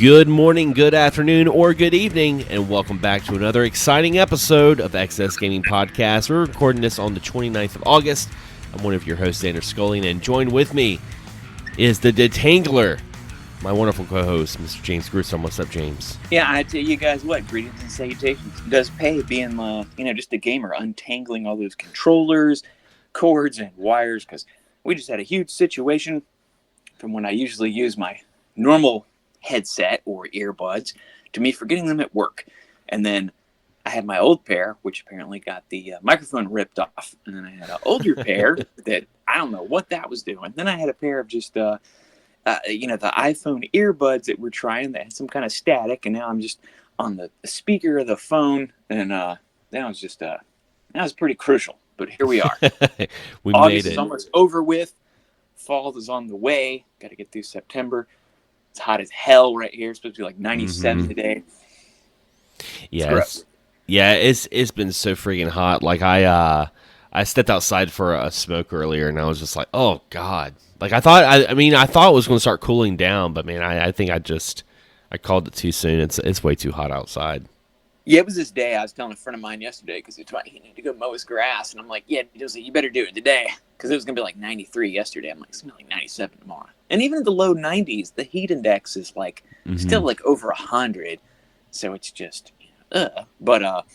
Good morning, good afternoon, or good evening, and welcome back to another exciting episode of XS Gaming Podcast. We're recording this on the 29th of August. I'm one of your hosts, Xander Skullion, and joined with me is the Detangler, my wonderful co-host, Mr. James Gruesome. What's up, James? Yeah, I tell you guys what, greetings and salutations. It does pay being, just a gamer, untangling all those controllers, cords, and wires, because we just had a huge situation from when I usually use my normal headset or earbuds to me forgetting them at work. And then I had my old pair, which apparently got the microphone ripped off. And then I had an older pair that I don't know what that was doing. Then I had a pair of just, the iPhone earbuds that we're trying that had some kind of static. And now I'm just on the speaker of the phone. And that was pretty crucial. But here we are. We August made it. is almost over with. Fall is on the way. Got to get through September. It's hot as hell right here. It's supposed to be like 97 today. Yeah, it's been so freaking hot. Like I stepped outside for a smoke earlier, and I was just like, oh god. Like I thought it was going to start cooling down, but man, I think I called it too soon. It's way too hot outside. Yeah, it was this day. I was telling a friend of mine yesterday because he told me he needed to go mow his grass, and I'm like, yeah, he was like, you better do it today because it was going to be like 93 yesterday. I'm like, it's going to be like 97 tomorrow. And even in the low 90s, the heat index is like still like over 100. So it's just, But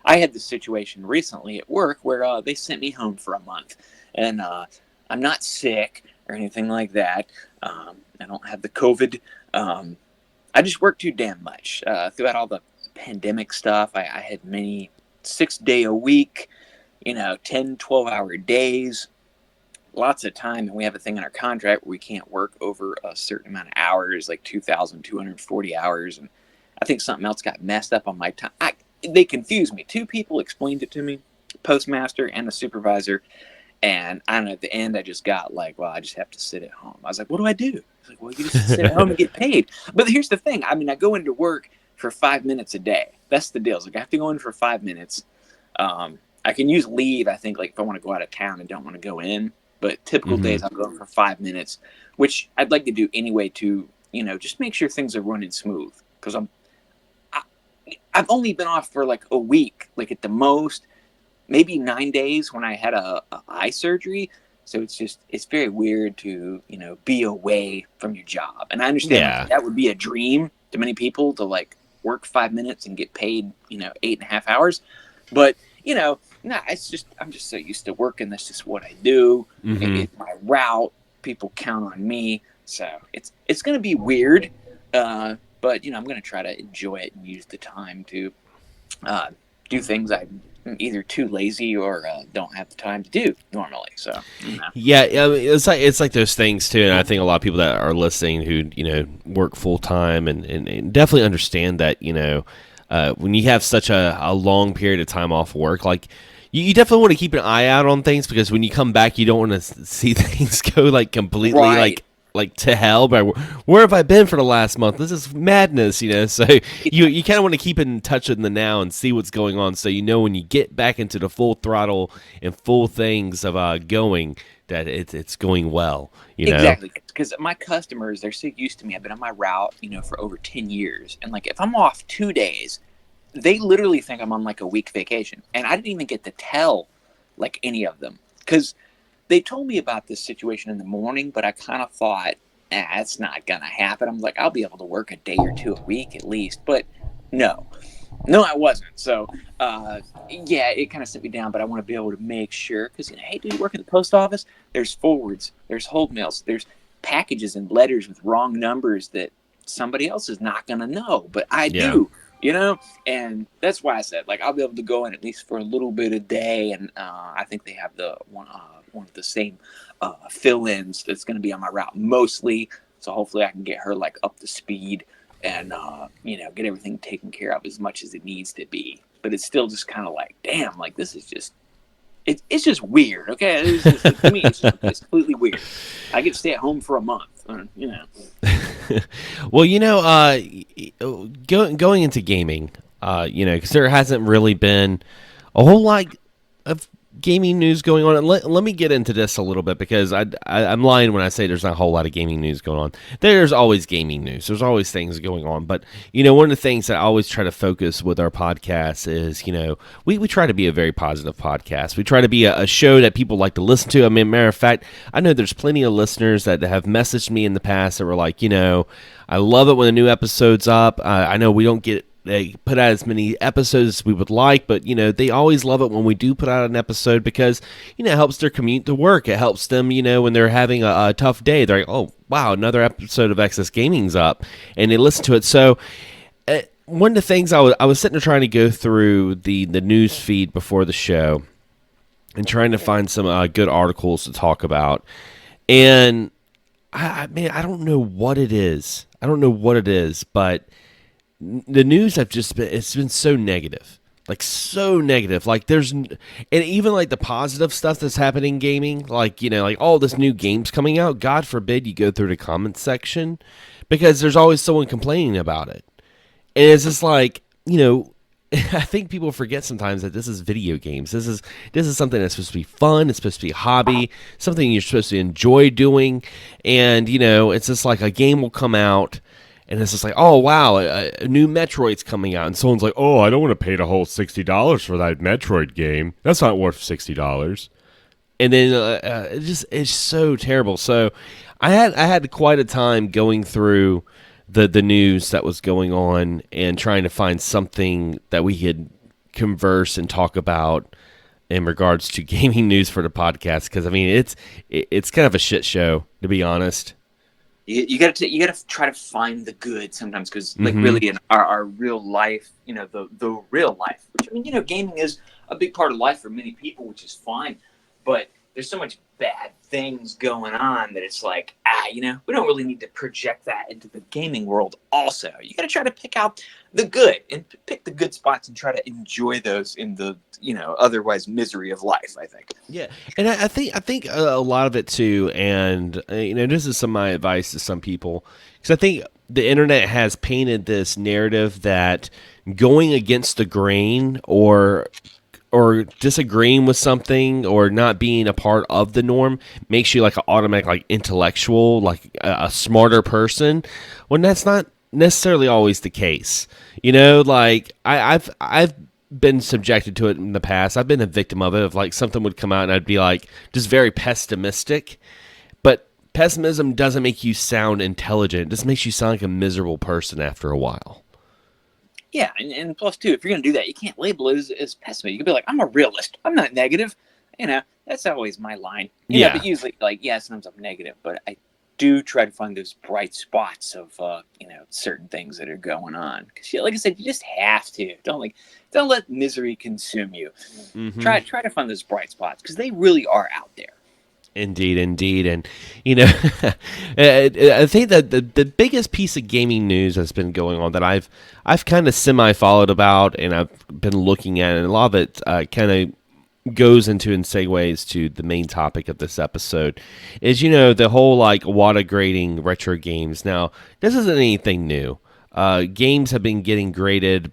I had this situation recently at work where they sent me home for a month. And I'm not sick or anything like that. I don't have the COVID. I just work too damn much. Throughout all the pandemic stuff, I had many 6-day-a-week, 10, 12-hour days. Lots of time, and we have a thing in our contract where we can't work over a certain amount of hours, like 2,240 hours, and I think something else got messed up on my time. They confused me. Two people explained it to me, postmaster and the supervisor, and I don't know, at the end I just got like, well, I just have to sit at home. I was like, what do I do? He's like, well, you just sit at home and get paid. But here's the thing. I go into work for 5 minutes a day. That's the deal. It's like I have to go in for 5 minutes. I can use leave, I think, like if I want to go out of town and don't want to go in. But typical days, I'm going for 5 minutes, which I'd like to do anyway to, just make sure things are running smooth. Because I've only been off for like a week, like at the most, maybe 9 days when I had a eye surgery. So it's very weird to, be away from your job. And I understand that would be a dream to many people to like work 5 minutes and get paid, 8.5 hours. But, it's just, I'm just so used to working. That's just what I do. It's my route. People count on me. So it's going to be weird. But, I'm going to try to enjoy it and use the time to do things I'm either too lazy or don't have the time to do normally. So, Yeah, it's like those things too. And I think a lot of people that are listening who, work full time and definitely understand that, when you have such a long period of time off work, like you definitely want to keep an eye out on things because when you come back, you don't want to see things go like completely like to hell. But where have I been for the last month? This is madness, So you kind of want to keep in touch in the now and see what's going on. So when you get back into the full throttle and full things of going, that it's going well. Exactly, because my customers, they're so used to me. I've been on my route, for over 10 years, and like if I'm off 2 days, they literally think I'm on like a week vacation, and I didn't even get to tell like any of them because they told me about this situation in the morning, but I kind of thought, it's not gonna happen. I'm like, I'll be able to work a day or two a week at least, but no, I wasn't. So it kind of sent me down, but I want to be able to make sure because hey, do you work at the post office? There's forwards, there's hold mails, there's packages and letters with wrong numbers that somebody else is not gonna know, but I do. And that's why I said like I'll be able to go in at least for a little bit a day, and I think they have the one of the same fill-ins that's going to be on my route mostly. So hopefully I can get her like up to speed and get everything taken care of as much as it needs to be. But it's still just kind of like, damn, like this is just it's just weird. Okay, to me it's completely weird. I get to stay at home for a month. Well, going into gaming, because there hasn't really been a whole lot of gaming news going on. And let me get into this a little bit because I'm lying when I say there's not a whole lot of gaming news going on. There's always gaming news. There's always things going on. But, one of the things that I always try to focus with our podcast is, we try to be a very positive podcast. We try to be a show that people like to listen to. I mean, matter of fact, I know there's plenty of listeners that have messaged me in the past that were like, I love it when a new episode's up. I know we don't get they put out as many episodes as we would like, but they always love it when we do put out an episode because it helps their commute to work. It helps them when they're having a tough day. They're like, oh wow, another episode of Excess Gaming's up, and they listen to it. So one of the things I was sitting there trying to go through the news feed before the show and trying to find some good articles to talk about, and I don't know what it is. But the news it's been so negative. Like so negative. Like and even like the positive stuff that's happening in gaming, like all this new games coming out, God forbid you go through the comments section because there's always someone complaining about it. And it's just like, I think people forget sometimes that this is video games. This is something that's supposed to be fun. It's supposed to be a hobby, something you're supposed to enjoy doing. And, it's just like a game will come out and it's just like, oh, wow, a new Metroid's coming out. And someone's like, oh, I don't want to pay the whole $60 for that Metroid game. That's not worth $60. And then it's so terrible. So I had quite a time going through the news that was going on and trying to find something that we could converse and talk about in regards to gaming news for the podcast. Because I mean, it's kind of a shit show, to be honest. You gotta try to find the good sometimes, because like really in our real life, the real life, which I mean, gaming is a big part of life for many people, which is fine, but there's so much bad things going on that it's like, we don't really need to project that into the gaming world. Also, you got to try to pick out the good and pick the good spots and try to enjoy those in the otherwise misery of life, I think. Yeah, and I think a lot of it too, and this is some of my advice to some people, because I think the internet has painted this narrative that going against the grain or disagreeing with something or not being a part of the norm makes you like an automatic like intellectual, like a smarter person, when that's not necessarily always the case. Like I've been subjected to it in the past. I've been a victim of it, of like something would come out and I'd be like just very pessimistic, but pessimism doesn't make you sound intelligent. It just makes you sound like a miserable person after a while. Yeah, and plus, too, if you're going to do that, you can't label it as pessimist. You can be like, I'm a realist. I'm not negative. That's always my line. But usually, sometimes I'm negative, but I do try to find those bright spots of, certain things that are going on. Because, like I said, you just have to. Don't let misery consume you. Mm-hmm. Try to find those bright spots, because they really are out there. Indeed. And, I think that the biggest piece of gaming news that's been going on that I've kind of semi-followed about and I've been looking at, and a lot of it kind of goes into and segues to the main topic of this episode, is, the whole, like, WATA grading retro games. Now, this isn't anything new. Games have been getting graded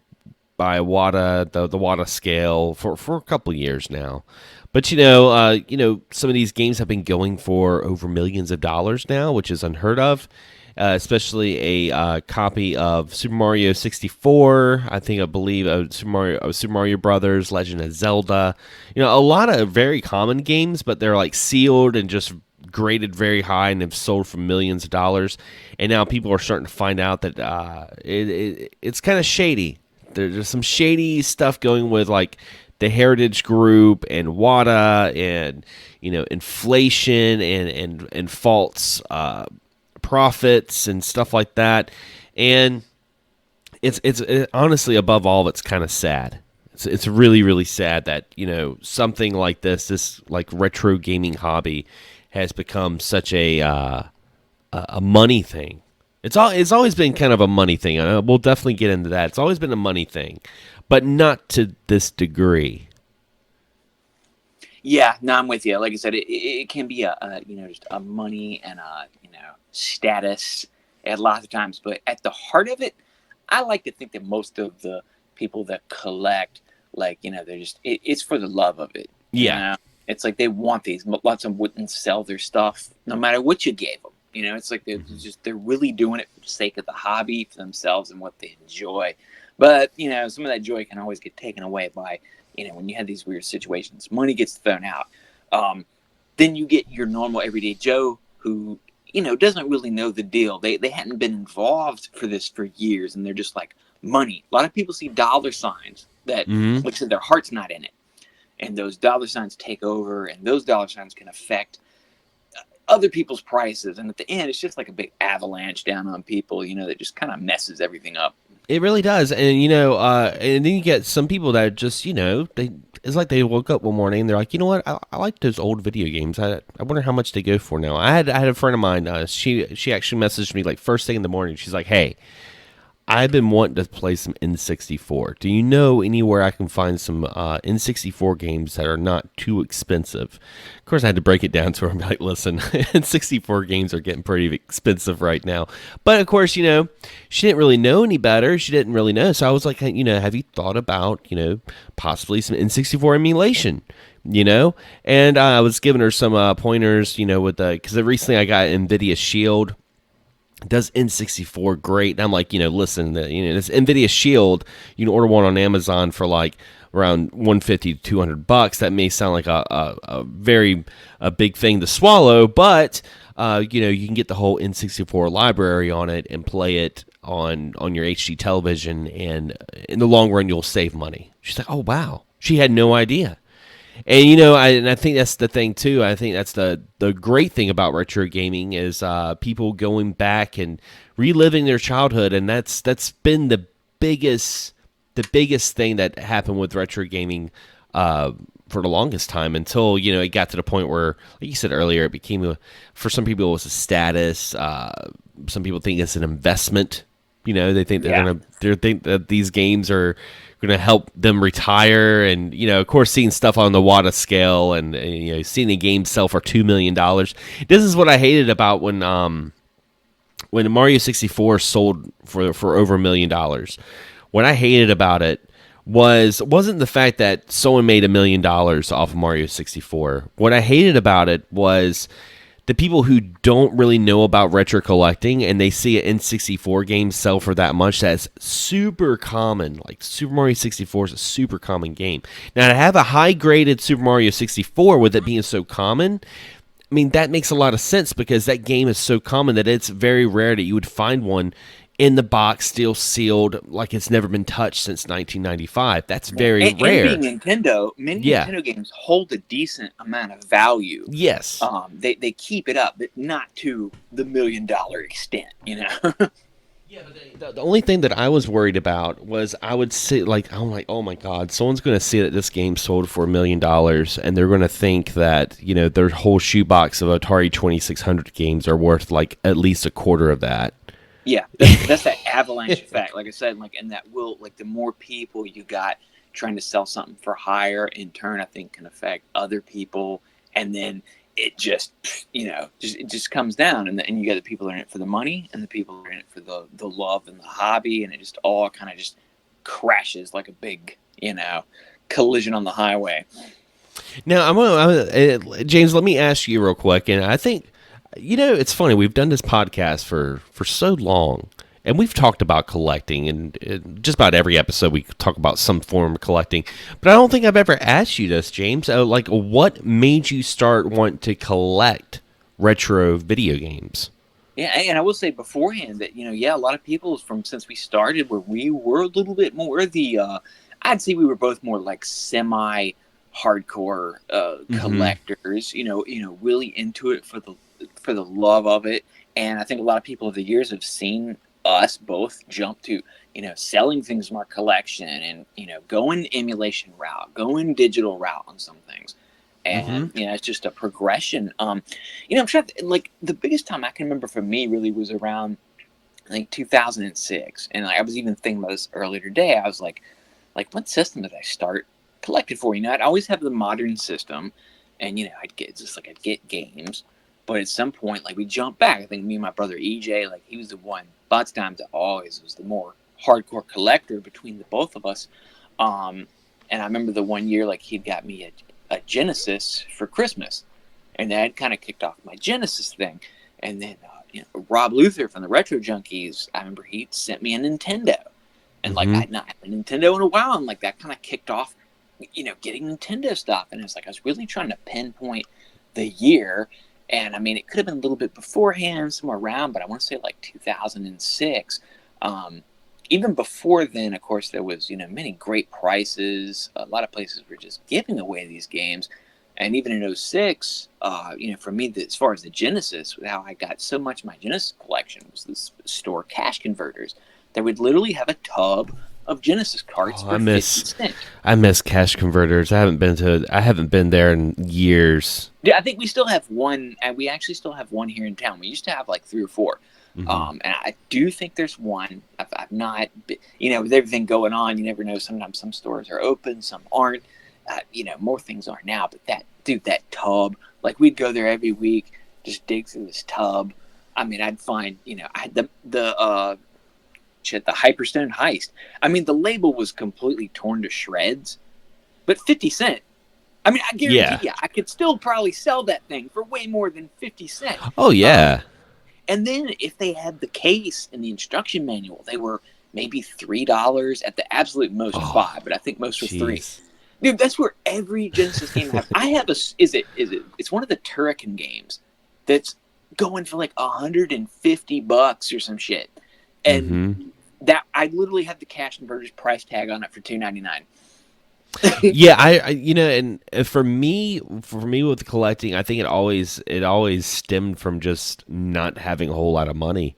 by WATA, the WATA scale, for a couple years now. But, some of these games have been going for over millions of dollars now, which is unheard of, especially a copy of Super Mario 64, I believe Super Mario Brothers, Legend of Zelda. A lot of very common games, but they're like sealed and just graded very high and have sold for millions of dollars. And now people are starting to find out that it's kind of shady. There's some shady stuff going with, like, the Heritage Group and WATA and inflation and false profits and stuff like that, and it's honestly, above all, it's kind of sad. It's really, really sad that something like this like retro gaming hobby has become such a money thing. It's always been kind of a money thing. We'll definitely get into that. It's always been a money thing, but not to this degree. Yeah, no, I'm with you. Like I said, it can be just a money and a status at lots of times, but at the heart of it, I like to think that most of the people that collect, like they're just it's for the love of it. You Yeah. know, it's like they want these. Lots of them wouldn't sell their stuff no matter what you gave them. You know, it's like they're really doing it for the sake of the hobby, for themselves and what they enjoy. But you know, some of that joy can always get taken away by, you know, when you have these weird situations. Money gets thrown out. Then you get your normal everyday Joe who, you know, doesn't really know the deal. They hadn't been involved for this for years, and they're just like, money. A lot of people see dollar signs that, Mm-hmm. like I said, their heart's not in it, and those dollar signs take over, and those dollar signs can affect other people's prices, and at the end, it's just like a big avalanche down on people, you know, that just kind of messes everything up. It really does, and you know, and then you get some people that just, you know, it's like they woke up one morning and they're like, you know what, I like those old video games. I wonder how much they go for now. I had a friend of mine. She actually messaged me like first thing in the morning. She's like, hey, I've been wanting to play some N64. Do you know anywhere I can find some N64 games that are not too expensive? Of course, I had to break it down to her and be like, listen, N64 games are getting pretty expensive right now. But of course, you know, she didn't really know any better. She didn't really know. So I was like, you know, have you thought about, you know, possibly some N64 emulation? You know, and I was giving her some pointers, you know, with because recently I got NVIDIA Shield. Does N64 great. And I'm like, you know, listen, you know, this NVIDIA Shield, you can order one on Amazon for like around $150 to $200. That may sound like a very big thing to swallow, but you know, you can get the whole N64 library on it and play it on your HD television, and in the long run, you'll save money. She's like, oh wow, she had no idea. And you know, I think that's the thing too. I think that's the great thing about retro gaming is people going back and reliving their childhood, and that's been the biggest thing that happened with retro gaming for the longest time, until, you know, it got to the point where, like you said earlier, it became for some people it was a status. Some people think it's an investment. You know, they think they think that these games are going to help them retire, and you know, of course, seeing stuff on the Wata scale, and you know, seeing a game sell for $2 million. This is what I hated about when Mario 64 sold for over $1 million. What I hated about it wasn't the fact that someone made $1 million off of Mario 64. What I hated about it was the people who don't really know about retro collecting, and they see an N64 game sell for that much. That's super common. Like Super Mario 64 is a super common game. Now, to have a high graded Super Mario 64 with it being so common, I mean, that makes a lot of sense, because that game is so common that it's very rare that you would find one in the box, still sealed, like it's never been touched since 1995. That's very rare. And being Nintendo, many Nintendo games hold a decent amount of value. Yes. They keep it up, but not to the $1 million extent, you know. Yeah, but the only thing that I was worried about was I would see, like, I'm like, oh my god, someone's going to see that this game sold for $1 million, and they're going to think that, you know, their whole shoebox of Atari 2600 games are worth like at least a quarter of that. Yeah, that's that avalanche effect. Like I said, like, and that will, like, the more people you got trying to sell something for higher, in turn, I think can affect other people, and then it just, you know, it just comes down, and you got the people that are in it for the money, and the people that are in it for the love and the hobby, and it just all kind of just crashes like a big, you know, collision on the highway. Now, James, let me ask you real quick, and I think, you know, it's funny. We've done this podcast for so long, and we've talked about collecting, and just about every episode we talk about some form of collecting. But I don't think I've ever asked you this, James. Like, what made you start wanting to collect retro video games? Yeah, and I will say beforehand that, you know, yeah, a lot of people since we started, where we were a little bit more I'd say we were both more like semi hardcore collectors, you know, really into it for the love of it. And I think a lot of people over the years have seen us both jump to, you know, selling things from our collection, and, you know, going emulation route, going digital route on some things. And, you know, it's just a progression. You know, I'm trying to, like, the biggest time I can remember for me really was around, like, 2006. And like, I was even thinking about this earlier today. I was like, what system did I start collecting for? You know, I'd always have the modern system, and, you know, I'd get games. But at some point, like, we jumped back. I think me and my brother EJ, like, he was the one. Lots of times, I always was the more hardcore collector between the both of us. And I remember the one year, like, he'd got me a Genesis for Christmas, and that kind of kicked off my Genesis thing. And then Rob Luther from the Retro Junkies, I remember he sent me a Nintendo, and like I'd not had a Nintendo in a while, and like that kind of kicked off, getting Nintendo stuff. And I was really trying to pinpoint the year, and I mean it could have been a little bit beforehand, somewhere around, but I want to say like 2006. Even before then, of course, there was many great prices. A lot of places were just giving away these games. And even in 06, for me, as far as the Genesis, how I got so much of my Genesis collection was this store Cash Converters that would literally have a tub of Genesis cards for 50 cents. I miss Cash Converters. I haven't been there in years. Yeah, I think we still have one, and we actually still have one here in town. We used to have like 3 or 4. And I do think there's one. I've not, with everything going on, you never know. Sometimes some stores are open, some aren't. More things are now. But that tub, like we'd go there every week, just dig through this tub. I mean, I'd find, I had the Hyperstone Heist. I mean, the label was completely torn to shreds, but 50 cents. I mean, I guarantee you, I could still probably sell that thing for way more than 50 cents. Oh yeah. And then if they had the case and the instruction manual, they were maybe $3 at the absolute most, 5, but I think most were 3. Dude, that's where every Genesis game I have it's one of the Turrican games that's going for like $150 or some shit. And that I literally had the Cash Converters price tag on it for $2.99. Yeah, I and for me with collecting, I think it always stemmed from just not having a whole lot of money,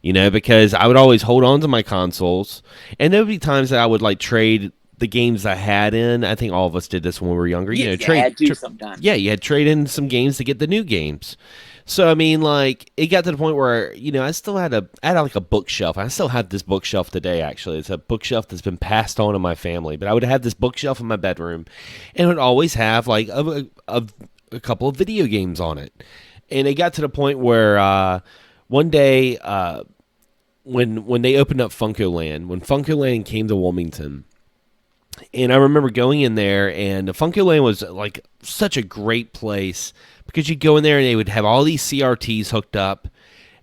because I would always hold on to my consoles, and there would be times that I would like trade the games I had in. I think all of us did this when we were younger. Yeah, you had to sometimes. Yeah, you had to trade in some games to get the new games. So I mean, like it got to the point where I still had like a bookshelf. I still have this bookshelf today. Actually, it's a bookshelf that's been passed on in my family. But I would have this bookshelf in my bedroom, and it would always have like a couple of video games on it. And it got to the point where one day when they opened up Funkoland, when Funkoland came to Wilmington. And I remember going in there, and Funkoland was like such a great place because you'd go in there and they would have all these CRTs hooked up,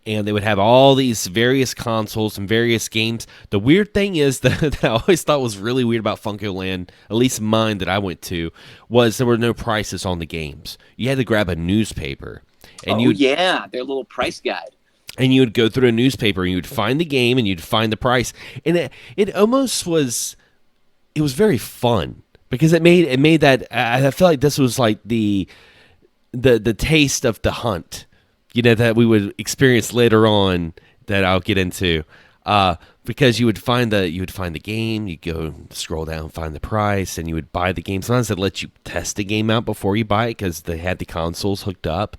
and they would have all these various consoles and various games. The weird thing is that I always thought was really weird about Funkoland, at least mine that I went to, was there were no prices on the games. You had to grab a newspaper. And their little price guide. And you would go through a newspaper, and you would find the game, and you'd find the price. And it almost was... It was very fun because it made that I feel like this was like the taste of the hunt, that we would experience later on that I'll get into. Because you would find the game, you go scroll down, find the price, and you would buy the game. Sometimes they'd let you test the game out before you buy it because they had the consoles hooked up.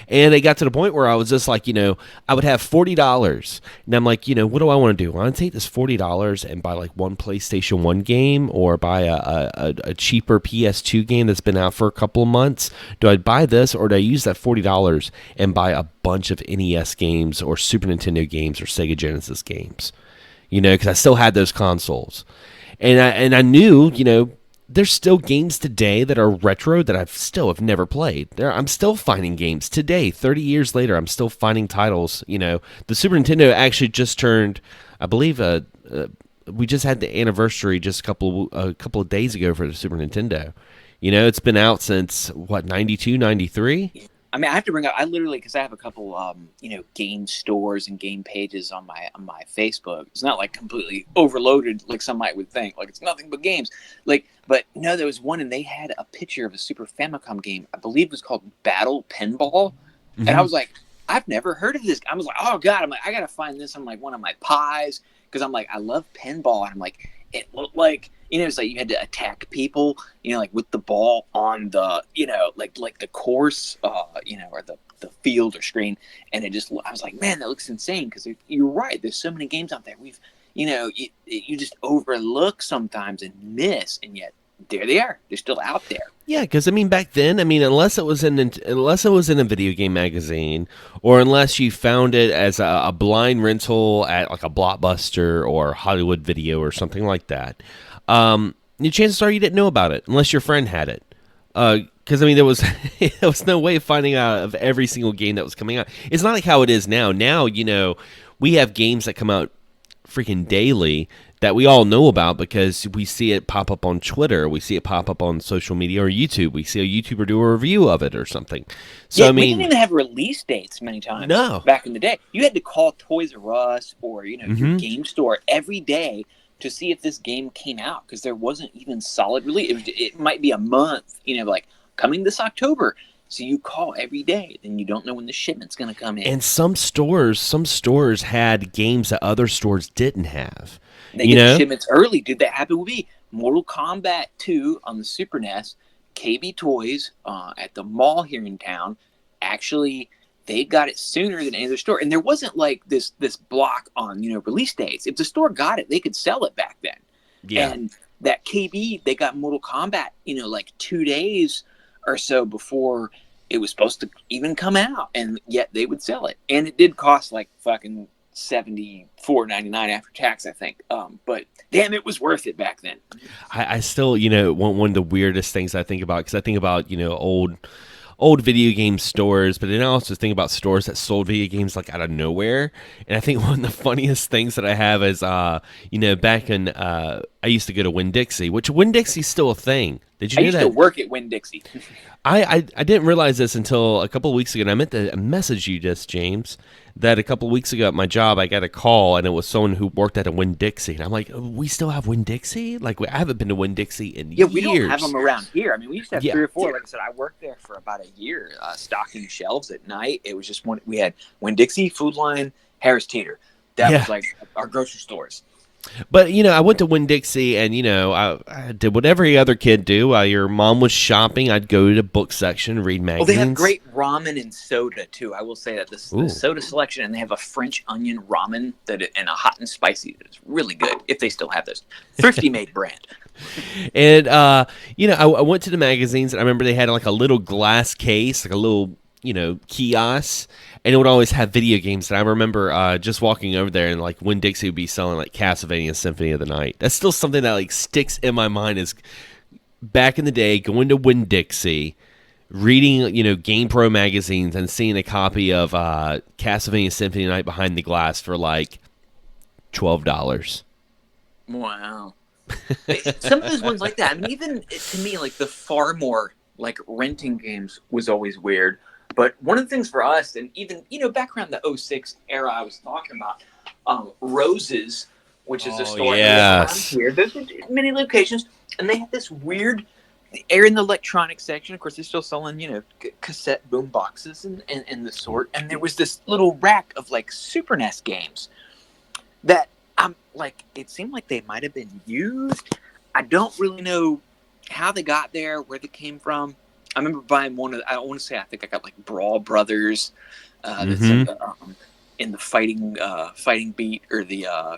And it got to the point where I was just like, I would have $40, and I'm like, what do I want to do? I want to take this $40 and buy like one PlayStation 1 game, or buy a cheaper PS2 game that's been out for a couple of months. Do I buy this, or do I use that $40 and buy a bunch of NES games or Super Nintendo games or Sega Genesis games? Because I still had those consoles. And I knew, there's still games today that are retro that have never played. I'm still finding games today, 30 years later. I'm still finding titles. The Super Nintendo actually just turned, I believe, we just had the anniversary just a couple of days ago for the Super Nintendo. It's been out since, 92, 93? I mean, I have to bring up. I literally, because I have a couple, game stores and game pages on my Facebook. It's not like completely overloaded like some might would think. Like it's nothing but games. But no, there was one, and they had a picture of a Super Famicom game. I believe it was called Battle Pinball, and I was like, I've never heard of this. I was like, oh god, I'm like, I gotta find this on like one of my pies because I'm like, I love pinball, and I'm like, it looked like. It's like you had to attack people, like with the ball on the, like the course, or the field or screen. And I was like, man, that looks insane. Because you're right. There's so many games out there. You just overlook sometimes and miss. And yet there they are. They're still out there. Yeah, because back then, unless it was in a video game magazine, or unless you found it as a blind rental at like a Blockbuster or Hollywood Video or something like that. Your chances are you didn't know about it unless your friend had it, Because I mean, there was there was no way of finding out of every single game that was coming out. It's not like how it is now. Now, we have games that come out freaking daily that we all know about because we see it pop up on Twitter, we see it pop up on social media or YouTube. We see a YouTuber do a review of it or something. So yeah, I mean, we didn't even have release dates many times. No. Back in the day, you had to call Toys R Us or your game store every day to see if this game came out because there wasn't even solid release. It might be a month, like coming this October. So you call every day, then you don't know when the shipment's going to come in. And some stores had games that other stores didn't have. They get the shipments early. Dude, that happened with me. Mortal Kombat 2 on the Super NES, KB Toys at the mall here in town. Actually, they got it sooner than any other store. And there wasn't like this block on, release dates. If the store got it, they could sell it back then. Yeah. And that KB, they got Mortal Kombat, like 2 days or so before it was supposed to even come out. And yet they would sell it. And it did cost like fucking $74.99 after tax, I think. But damn, it was worth it back then. I still, one of the weirdest things I think about, because I think about, old video game stores, but then I also think about stores that sold video games like out of nowhere. And I think one of the funniest things that I have is, back in, I used to go to Winn-Dixie, which Winn-Dixie's still a thing. Did you know that? I used to work at Winn-Dixie. I didn't realize this until a couple of weeks ago, and I meant to message you this, James, that a couple of weeks ago at my job, I got a call, and it was someone who worked at a Winn-Dixie. And I'm like, we still have Winn-Dixie? Like, I haven't been to Winn-Dixie in years. Yeah, we don't have them around here. I mean, we used to have 3 or 4. Like I said, I worked there for about a year, stocking shelves at night. It was just we had Winn-Dixie, Food Line, Harris Teeter. That was like our grocery stores. But, I went to Winn-Dixie, and, I did what every other kid do. While your mom was shopping, I'd go to the book section, read magazines. Well, they have great ramen and soda, too. I will say that. The soda selection, and they have a French onion ramen and a hot and spicy. It's really good, if they still have those. Thrifty made brand. And, I went to the magazines, and I remember they had like a little glass case, like a little, kiosk, and it would always have video games. And I remember just walking over there, and like Winn-Dixie would be selling like Castlevania Symphony of the Night. That's still something that like sticks in my mind. Is back in the day going to Winn-Dixie, reading Game Pro magazines, and seeing a copy of Castlevania Symphony of the Night behind the glass for like $12. Wow. Some of those ones like that. I mean, even to me, like the far more like renting games was always weird. But one of the things for us, and even, back around the 06 era I was talking about, Roses, which is a store around here. There's many locations, and they have this weird, they're in the electronics section. Of course, they're still selling, cassette boom boxes and the sort. And there was this little rack of, like, Super NES games that, it seemed like they might have been used. I don't really know how they got there, where they came from. I remember buying one of. I want to say I think I got like Brawl Brothers, that's in the fighting beat or the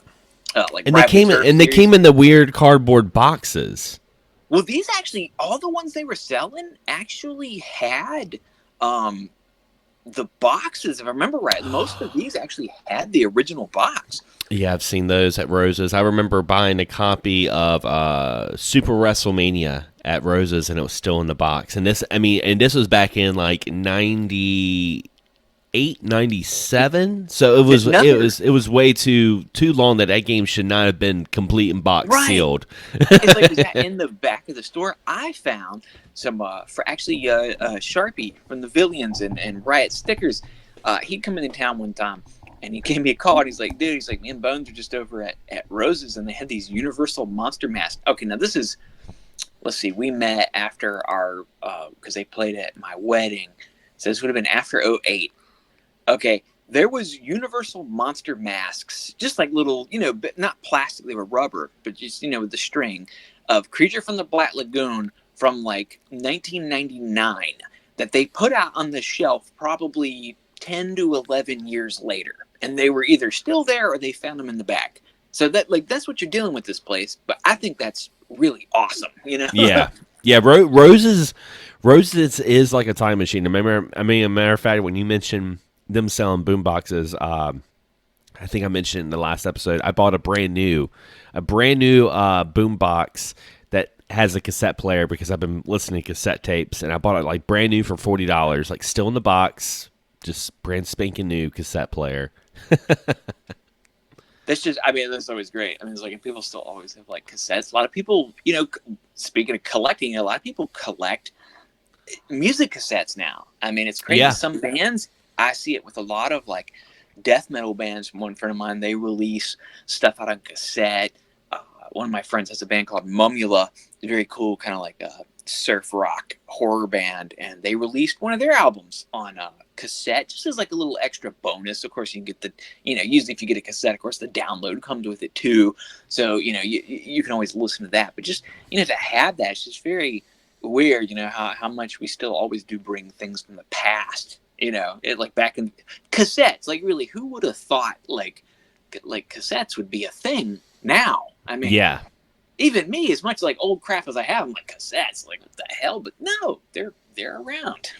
like. And they came in the weird cardboard boxes. Well, these actually, all the ones they were selling actually had the boxes. If I remember right, most of these actually had the original box. Yeah, I've seen those at Rose's. I remember buying a copy of Super WrestleMania at Rose's, and it was still in the box. And this was back in like 98, 97. So it was way too long that game should not have been complete and box sealed. It's like in the back of the store. I found some for actually Sharpie from the Villians and Riot stickers. He'd come into town one time. And he gave me a call, and he's like, me and Bones are just over at Rose's, and they had these Universal Monster masks. Okay, now this is, let's see, we met after our, because they played at my wedding. So this would have been after 08. Okay, there was Universal Monster masks, just like little, but not plastic, they were rubber, but just, with the string, of Creature from the Black Lagoon from like 1999 that they put out on the shelf probably 10 to 11 years later. And they were either still there or they found them in the back. So that's what you're dealing with this place. But I think that's really awesome, Yeah. Roses is like a time machine. A matter of fact, when you mentioned them selling boom boxes, I think I mentioned in the last episode, I bought a brand new boom box that has a cassette player because I've been listening to cassette tapes, and I bought it like brand new for $40, like still in the box, just brand spanking new cassette player. That's just, I mean, that's always great. I mean, it's like, and people still always have like cassettes. A lot of people, you know, speaking of collecting, a lot of people collect music cassettes now. I mean, it's crazy. Yeah. Some bands, I see it with a lot of like death metal bands. One friend of mine, they release stuff out on cassette. One of my friends has a band called Mumula, a very cool kind of like a surf rock horror band, and they released one of their albums on cassette just as like a little extra bonus. Of course, you can get the, you know, usually if you get a cassette, of course the download comes with it too, so you know you can always listen to that. But just, you know, to have that, it's just very weird, you know, how much we still always do bring things from the past, you know, it, like back in cassettes, like really, who would have thought like cassettes would be a thing now? I mean, Yeah. Even me, as much like old crap as I have, I'm like, cassettes, like what the hell? But no, they're around.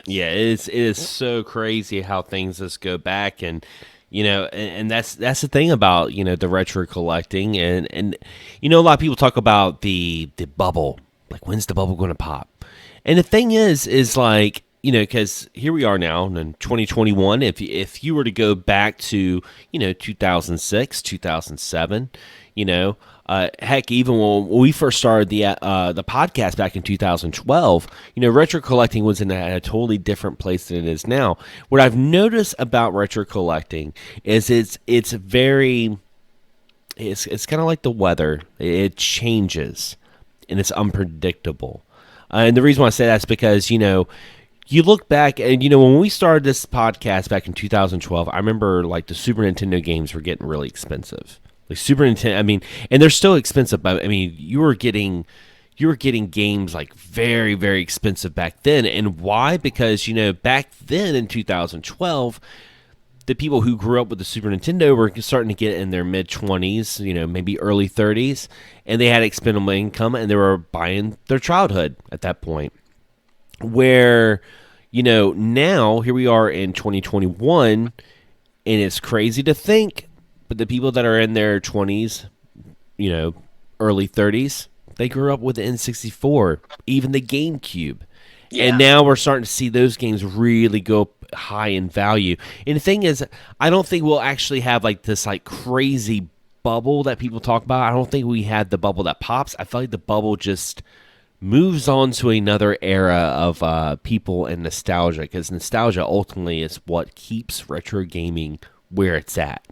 Yeah, it is so crazy how things just go back, and you know, and that's the thing about, you know, the retro collecting, and you know, a lot of people talk about the bubble, like when's the bubble going to pop? And the thing is like, you know, because here we are now in 2021. If you were to go back to, you know, 2006, 2007, you know, heck, even when we first started the podcast back in 2012, you know, retro collecting was in a totally different place than it is now. What I've noticed about retro collecting is it's kind of like the weather. It changes, and it's unpredictable. And the reason why I say that's because, you know, you look back and, you know, when we started this podcast back in 2012, I remember like the Super Nintendo games were getting really expensive. Like Super Nintendo, I mean, and they're still expensive, but I mean, you were getting games like very, very expensive back then. And why? Because, you know, back then in 2012, the people who grew up with the Super Nintendo were starting to get in their mid-20s, you know, maybe early 30s, and they had expendable income, and they were buying their childhood at that point. Where, you know, now here we are in 2021, and it's crazy to think, but the people that are in their 20s, you know, early 30s, they grew up with the N64, even the GameCube. Yeah. And now we're starting to see those games really go high in value. And the thing is, I don't think we'll actually have like this like crazy bubble that people talk about. I don't think we had the bubble that pops. I feel like the bubble just moves on to another era of people and nostalgia, because nostalgia ultimately is what keeps retro gaming where it's at.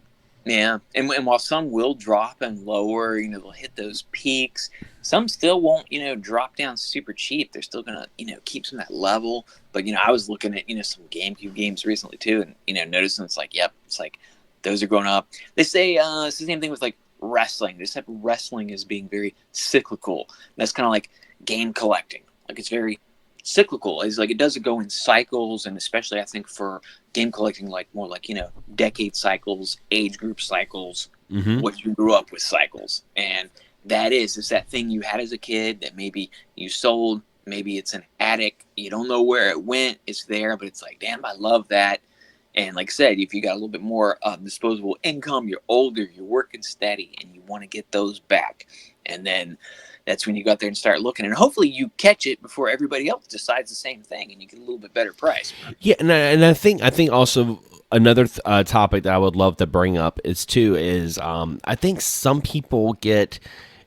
Yeah, and while some will drop and lower, you know, they'll hit those peaks, some still won't, you know, drop down super cheap. They're still going to, you know, keep some of that level. But, you know, I was looking at, you know, some GameCube games recently too, and, you know, noticing it's like, yep, it's like those are going up. They say it's the same thing with like wrestling. They just have wrestling as being very cyclical. And that's kind of like game collecting. Like it's very cyclical. It's like it doesn't go in cycles, and especially I think for game collecting, like more like, you know, decade cycles, age group cycles, what you grew up with cycles. And that is that thing you had as a kid that maybe you sold, maybe it's an attic, you don't know where it went, it's there, but it's like, damn, I love that. And like I said, if you got a little bit more disposable income, you're older, you're working steady, and you want to get those back. And then that's when you go out there and start looking, and hopefully you catch it before everybody else decides the same thing, and you get a little bit better price. Yeah, and I think also another topic that I would love to bring up is I think some people get,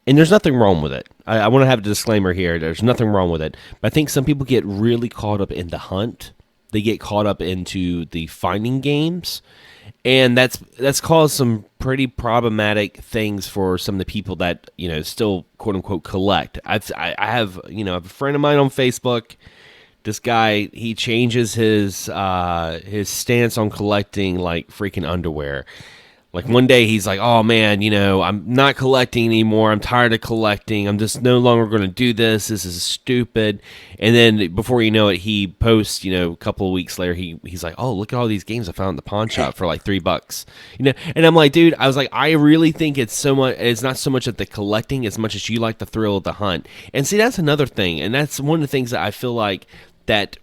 and there's nothing wrong with it. I want to have a disclaimer here. There's nothing wrong with it, but I think some people get really caught up in the hunt. They get caught up into the finding games. And that's caused some pretty problematic things for some of the people that, you know, still quote unquote collect. I have, you know, a friend of mine on Facebook. This guy, he changes his stance on collecting like freaking underwear. Like one day he's like, oh man, you know, I'm not collecting anymore. I'm tired of collecting. I'm just no longer going to do this. This is stupid. And then before you know it, he posts, you know, a couple of weeks later, he's like, oh, look at all these games I found at the pawn shop for like $3. You know, and I'm like, dude, I was like, I really think it's not so much at the collecting as much as you like the thrill of the hunt. And see, that's another thing. And that's one of the things that I feel like that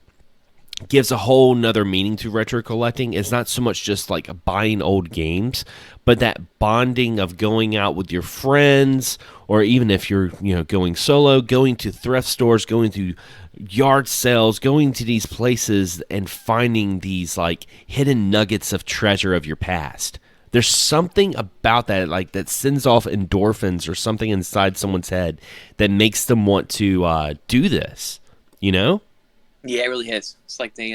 gives a whole nother meaning to retro collecting. It's not so much just like buying old games, but that bonding of going out with your friends, or even if you're going solo, going to thrift stores, going to yard sales, going to these places and finding these like hidden nuggets of treasure of your past. There's something about that, like that sends off endorphins or something inside someone's head that makes them want to do this. You know? Yeah, it really is. It's like the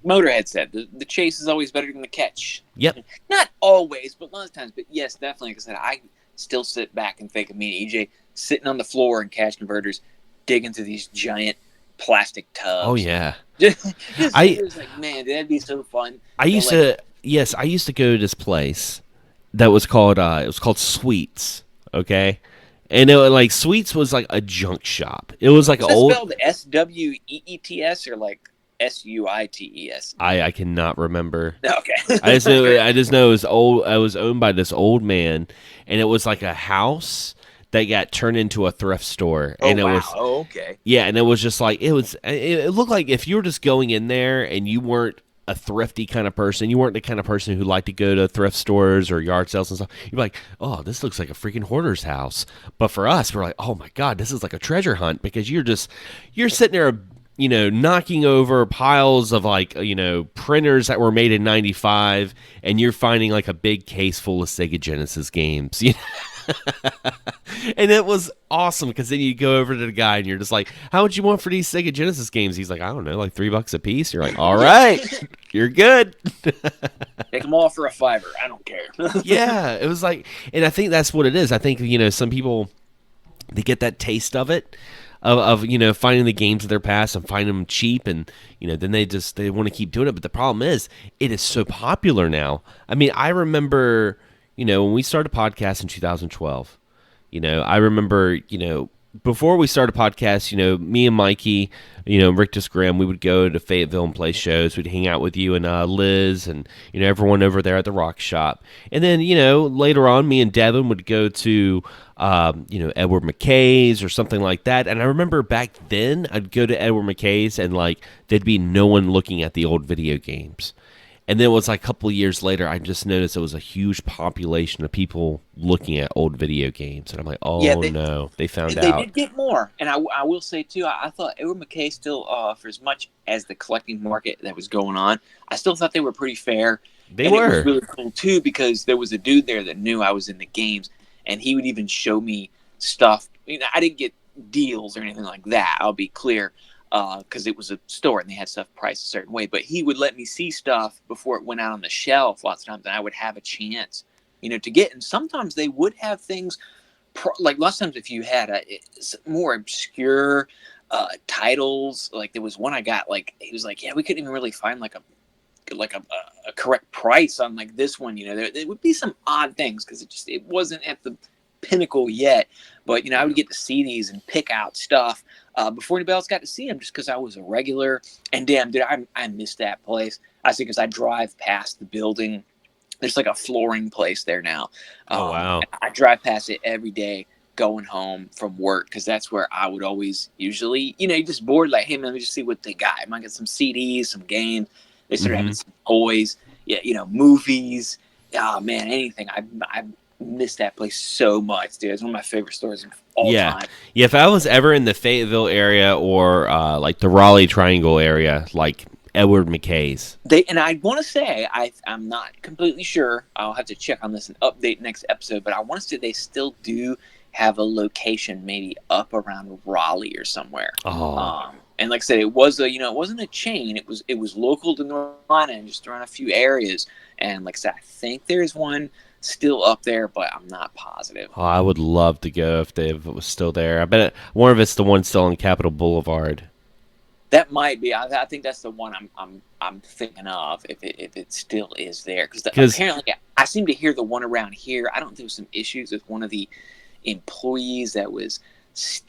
Motorhead said, the chase is always better than the catch. Yep. Not always, but a lot of times. But yes, definitely. Like I said, I still sit back and think of me and EJ sitting on the floor in cash converters, digging through these giant plastic tubs. Oh yeah. just I was like, man, that'd be so fun. I used to go to this place that was called Sweets. Okay. And like Sweets was like a junk shop. It was like an old. Spelled SWEETS or like SUITES. I cannot remember. Okay. I just know it was old. I was owned by this old man, and it was like a house that got turned into a thrift store. And wow. It was okay. Yeah, and it was just like it looked like if you were just going in there and you weren't a thrifty kind of person, you weren't the kind of person who liked to go to thrift stores or yard sales and stuff, you'd be like, oh, this looks like a freaking hoarder's house. But for us, we're like, oh my God, this is like a treasure hunt, because you're sitting there, knocking over piles of like, printers that were made in 95, and you're finding like a big case full of Sega Genesis games. And it was awesome, because then you go over to the guy and you're just like, how much you want for these Sega Genesis games? He's like, I don't know, like $3 a piece. You're like, all right, you're good. Take them all for a $5. I don't care. Yeah, it was like, and I think that's what it is. I think, some people, they get that taste of it, of finding the games of their past and finding them cheap, and then they want to keep doing it. But the problem is, it is so popular now. I mean, I remember, when we started a podcast in 2012, I remember, before we started a podcast, me and Mikey, Rictus Graham, we would go to Fayetteville and play shows. We'd hang out with you and Liz and, everyone over there at the Rock Shop. And then, later on, me and Devin would go to, Edward McKay's or something like that. And I remember back then, I'd go to Edward McKay's and, like, there'd be no one looking at the old video games. And then it was like a couple of years later, I just noticed there was a huge population of people looking at old video games. And I'm like, oh, yeah, no, they found out. They did get more. And I will say, too, I thought Edward McKay still, for as much as the collecting market that was going on, I still thought they were pretty fair. They were. It was really cool, too, because there was a dude there that knew I was in the games. And he would even show me stuff. I didn't get deals or anything like that, I'll be clear. Because it was a store and they had stuff priced a certain way. But he would let me see stuff before it went out on the shelf lots of times, and I would have a chance, to get. And sometimes they would have things, like lots of times if you had more obscure titles, like there was one I got, like he was like, yeah, we couldn't even really find like a correct price on like this one. There would be some odd things because it wasn't at the pinnacle yet. But I would get to see these and pick out stuff before anybody else got to see them, just because I was a regular. And damn, dude, I missed that place. I see, because I drive past the building. There's like a flooring place there now. Oh wow! I drive past it every day going home from work, because that's where I would always usually, you just bored, like, hey man, let me just see what they got. I might get some CDs, some games. They start having some toys, movies. Oh man, anything. I miss that place so much, dude. It's one of my favorite stores of all time. Yeah, if I was ever in the Fayetteville area or like the Raleigh Triangle area, like Edward McKay's. And I want to say, I'm not completely sure. I'll have to check on this and update next episode, but I want to say they still do have a location maybe up around Raleigh or somewhere. Oh. And like I said, it was it wasn't a chain. It was local to North Carolina and just around a few areas. And like I said, I think there's one still up there, but I'm not positive. Oh, I would love to go if it was still there. I bet one of it's the one still on Capitol Boulevard. That might be. I think that's the one I'm thinking of. If it still is there, because apparently I seem to hear the one around here. I don't think there was some issues with one of the employees that was.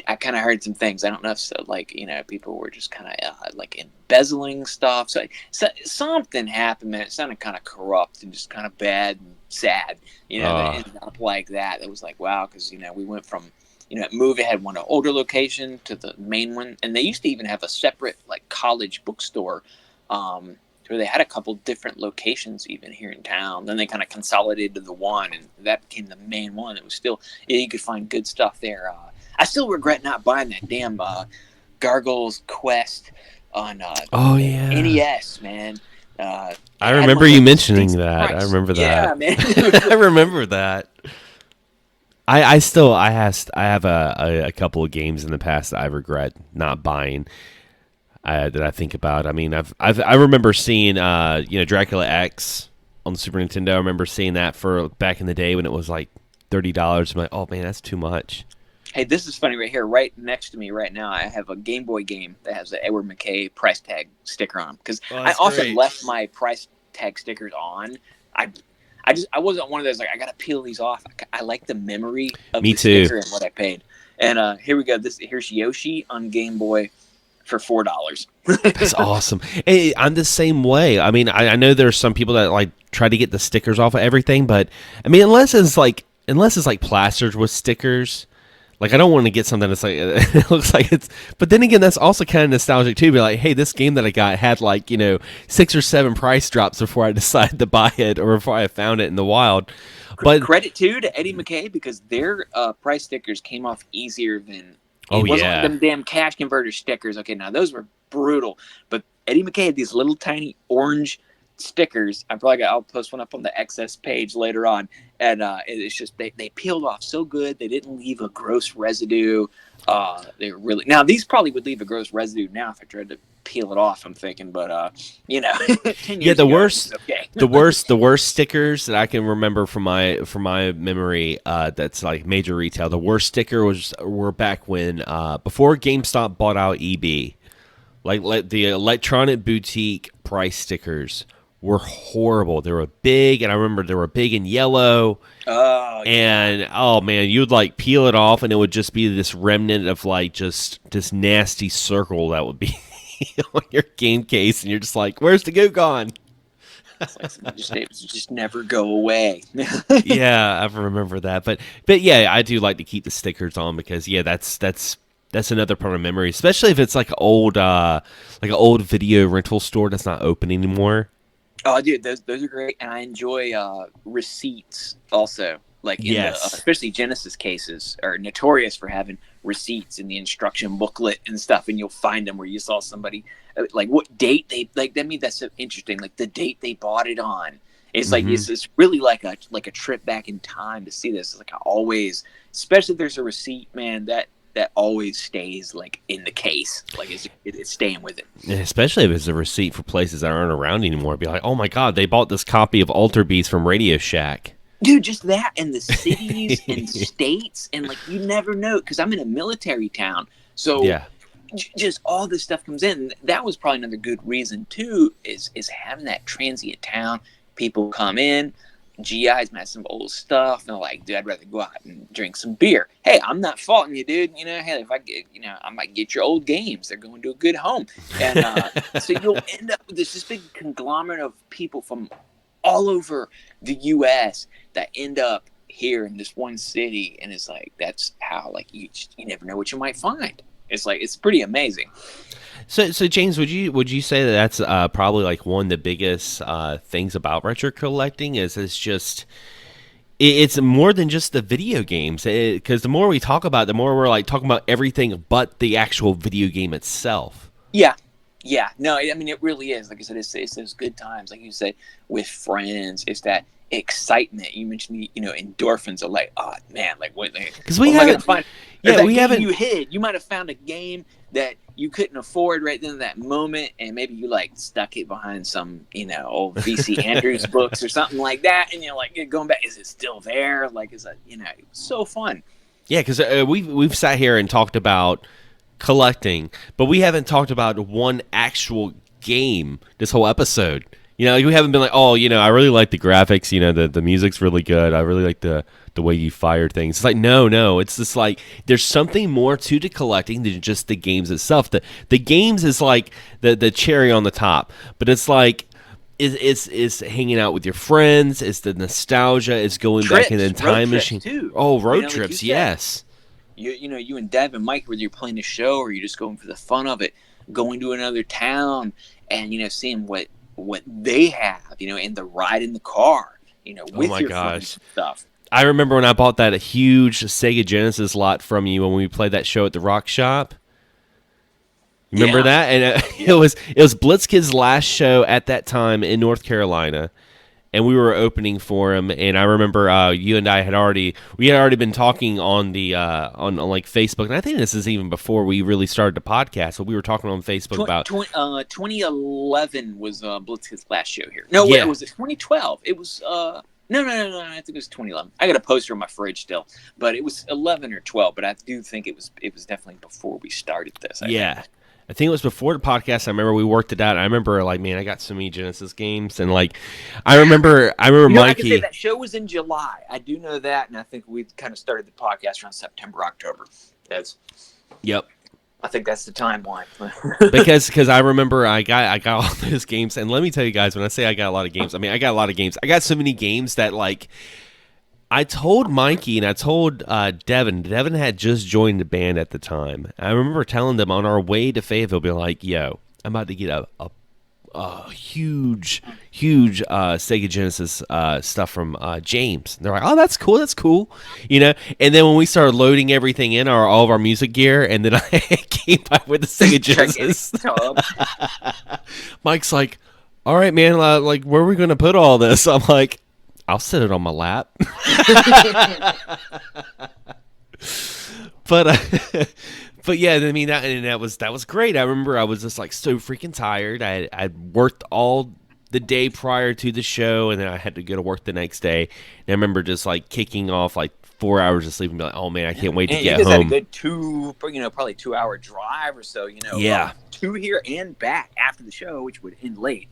I kind of heard some things. I don't know if people were just kind of like embezzling stuff. So something happened, man. It sounded kind of corrupt and just kind of bad and sad. That ended up like that. It was like, wow, because we went from it had one older location to the main one, and they used to even have a separate like college bookstore where they had a couple different locations even here in town. Then they kind of consolidated to the one, and that became the main one. It was still, yeah, you could find good stuff there. I still regret not buying that damn Gargoyle's Quest on Oh yeah, NES, man. I remember you mentioning that. I remember that. Yeah, man. I remember that. I have a couple of games in the past that I regret not buying. That I think about. I mean, I remember seeing Dracula X on the Super Nintendo. I remember seeing that for back in the day when it was like $30. I'm like, oh man, that's too much. Hey, this is funny right here. Right next to me right now, I have a Game Boy game that has the Edward McKay price tag sticker on. Because I often left my price tag stickers on. I wasn't one of those, like, I got to peel these off. I like the memory of the sticker and what I paid. And here we go. Here's Yoshi on Game Boy for $4. That's awesome. Hey, I'm the same way. I mean, I know there's some people that like try to get the stickers off of everything, but I mean, unless it's like plastered with stickers. Like, I don't want to get something that's like, it looks like it's, but then again, that's also kind of nostalgic too. Be like, hey, this game that I got had like, 6 or 7 price drops before I decided to buy it or before I found it in the wild. But credit too to Eddie McKay, because their price stickers came off easier than, it wasn't like them damn cash converter stickers. Okay, now those were brutal, but Eddie McKay had these little tiny orange stickers. I'll post one up on the XS page later on, and it's just they peeled off so good. They didn't leave a gross residue. They were really, now these probably would leave a gross residue now if I tried to peel it off, I'm thinking, but 10 years yeah, the ago, worst okay. the worst stickers that I can remember from my memory, that's like major retail, the worst sticker were back when before GameStop bought out EB, like the electronic boutique price stickers were horrible. They were big, and I remember they were big and yellow. Oh, yeah. And oh man, you'd like peel it off, and it would just be this remnant of like just this nasty circle that would be on your game case, and you're just like, "Where's the goo gone?" It just never go away. Yeah, I remember that, but yeah, I do like to keep the stickers on because that's another part of memory, especially if it's like an old video rental store that's not open anymore. Oh, dude, those are great, and I enjoy receipts also. Like, especially Genesis cases are notorious for having receipts in the instruction booklet and stuff, and you'll find them where you saw somebody, like what date they, like, I mean, that's so interesting. Like the date they bought it on. It's like, it's really like a trip back in time to see this. It's like I always, especially if there's a receipt, man, that always stays like in the case, like it's staying with it. Especially if it's a receipt for places that aren't around anymore. Be like, oh my god, they bought this copy of Alter Beast from Radio Shack. Dude, just that, and the cities and states, and like you never know, because I'm in a military town, so yeah, just all this stuff comes in. That was probably another good reason too, is having that transient town. People come in. GIs met some old stuff, and they're like, dude, I'd rather go out and drink some beer. Hey, I'm not faulting you, dude. Hey, if I get, I might get your old games. They're going to a good home. And so you'll end up with this big conglomerate of people from all over the U.S. that end up here in this one city. And it's like, that's how, like, you never know what you might find. It's like, it's pretty amazing. So James, would you say that that's probably like one of the biggest things about retro collecting is it's more than just the video games, because the more we talk about it, the more we're like talking about everything but the actual video game itself. Yeah. No, I mean, it really is. Like I said, it's those good times, like you said, with friends. It's that excitement. You mentioned the endorphins are like, oh man, like what? Because we haven't. You hid. You might have found a game that you couldn't afford right then in that moment, and maybe you like stuck it behind some old VC Andrews books or something like that, and you're like, you're going back, is it still there? Like, is it it was so fun. Yeah, because we've sat here and talked about collecting, but we haven't talked about one actual game this whole episode. Like we haven't been like, oh, I really like the graphics. The music's really good. I really like the way you fired things. It's like, no. It's just like there's something more to the collecting than just the games itself. The games is like the cherry on the top, but it's like it's hanging out with your friends. It's the nostalgia. It's going back in the time machine. Too. Oh, road trips, yes. You and Dev and Mike, whether you're playing a show or you're just going for the fun of it, going to another town and, seeing what they have, and the ride in the car, Oh with my your gosh. friends and stuff. I remember when I bought that huge Sega Genesis lot from you when we played that show at the Rock Shop. Remember that? And it was Blitzkid's last show at that time in North Carolina, and we were opening for him. And I remember you and I had already been talking on the on like Facebook, and I think this is even before we really started the podcast. But we were talking on Facebook about 2011 was Blitzkid's last show here. No, yeah. wait, was it 2012? It was no. I think it was 2011. I got a poster on my fridge still, but it was 11 or 12. But I do think it was definitely before we started this. I think it was before the podcast. I remember we worked it out. I remember, like, man, I got so many Genesis games, and like, I remember Mikey. I can say that show was in July. I do know that, and I think we kind of started the podcast around September, October. Yep. I think that's the timeline. because I remember I got all those games, and let me tell you guys, when I say I got a lot of games, I mean I got a lot of games. I got so many games that like. I told Mikey and I told Devin. Devin had just joined the band at the time. I remember telling them on our way to Fayetteville, being like, "Yo, I'm about to get a huge Sega Genesis stuff from James." And they're like, "Oh, that's cool," And then when we started loading everything in all of our music gear, and then I came back with the Sega Genesis. Mike's like, "All right, man, like, where are we going to put all this?" I'm like, I'll set it on my lap. But yeah, I mean that was great. I remember I was just like so freaking tired. I'd worked all the day prior to the show, and then I had to go to work the next day. And I remember just like kicking off like 4 hours of sleep and be like, "Oh man, I can't wait to get home." Had a good probably 2 hour drive or so. Yeah. Two here and back after the show, which would end late.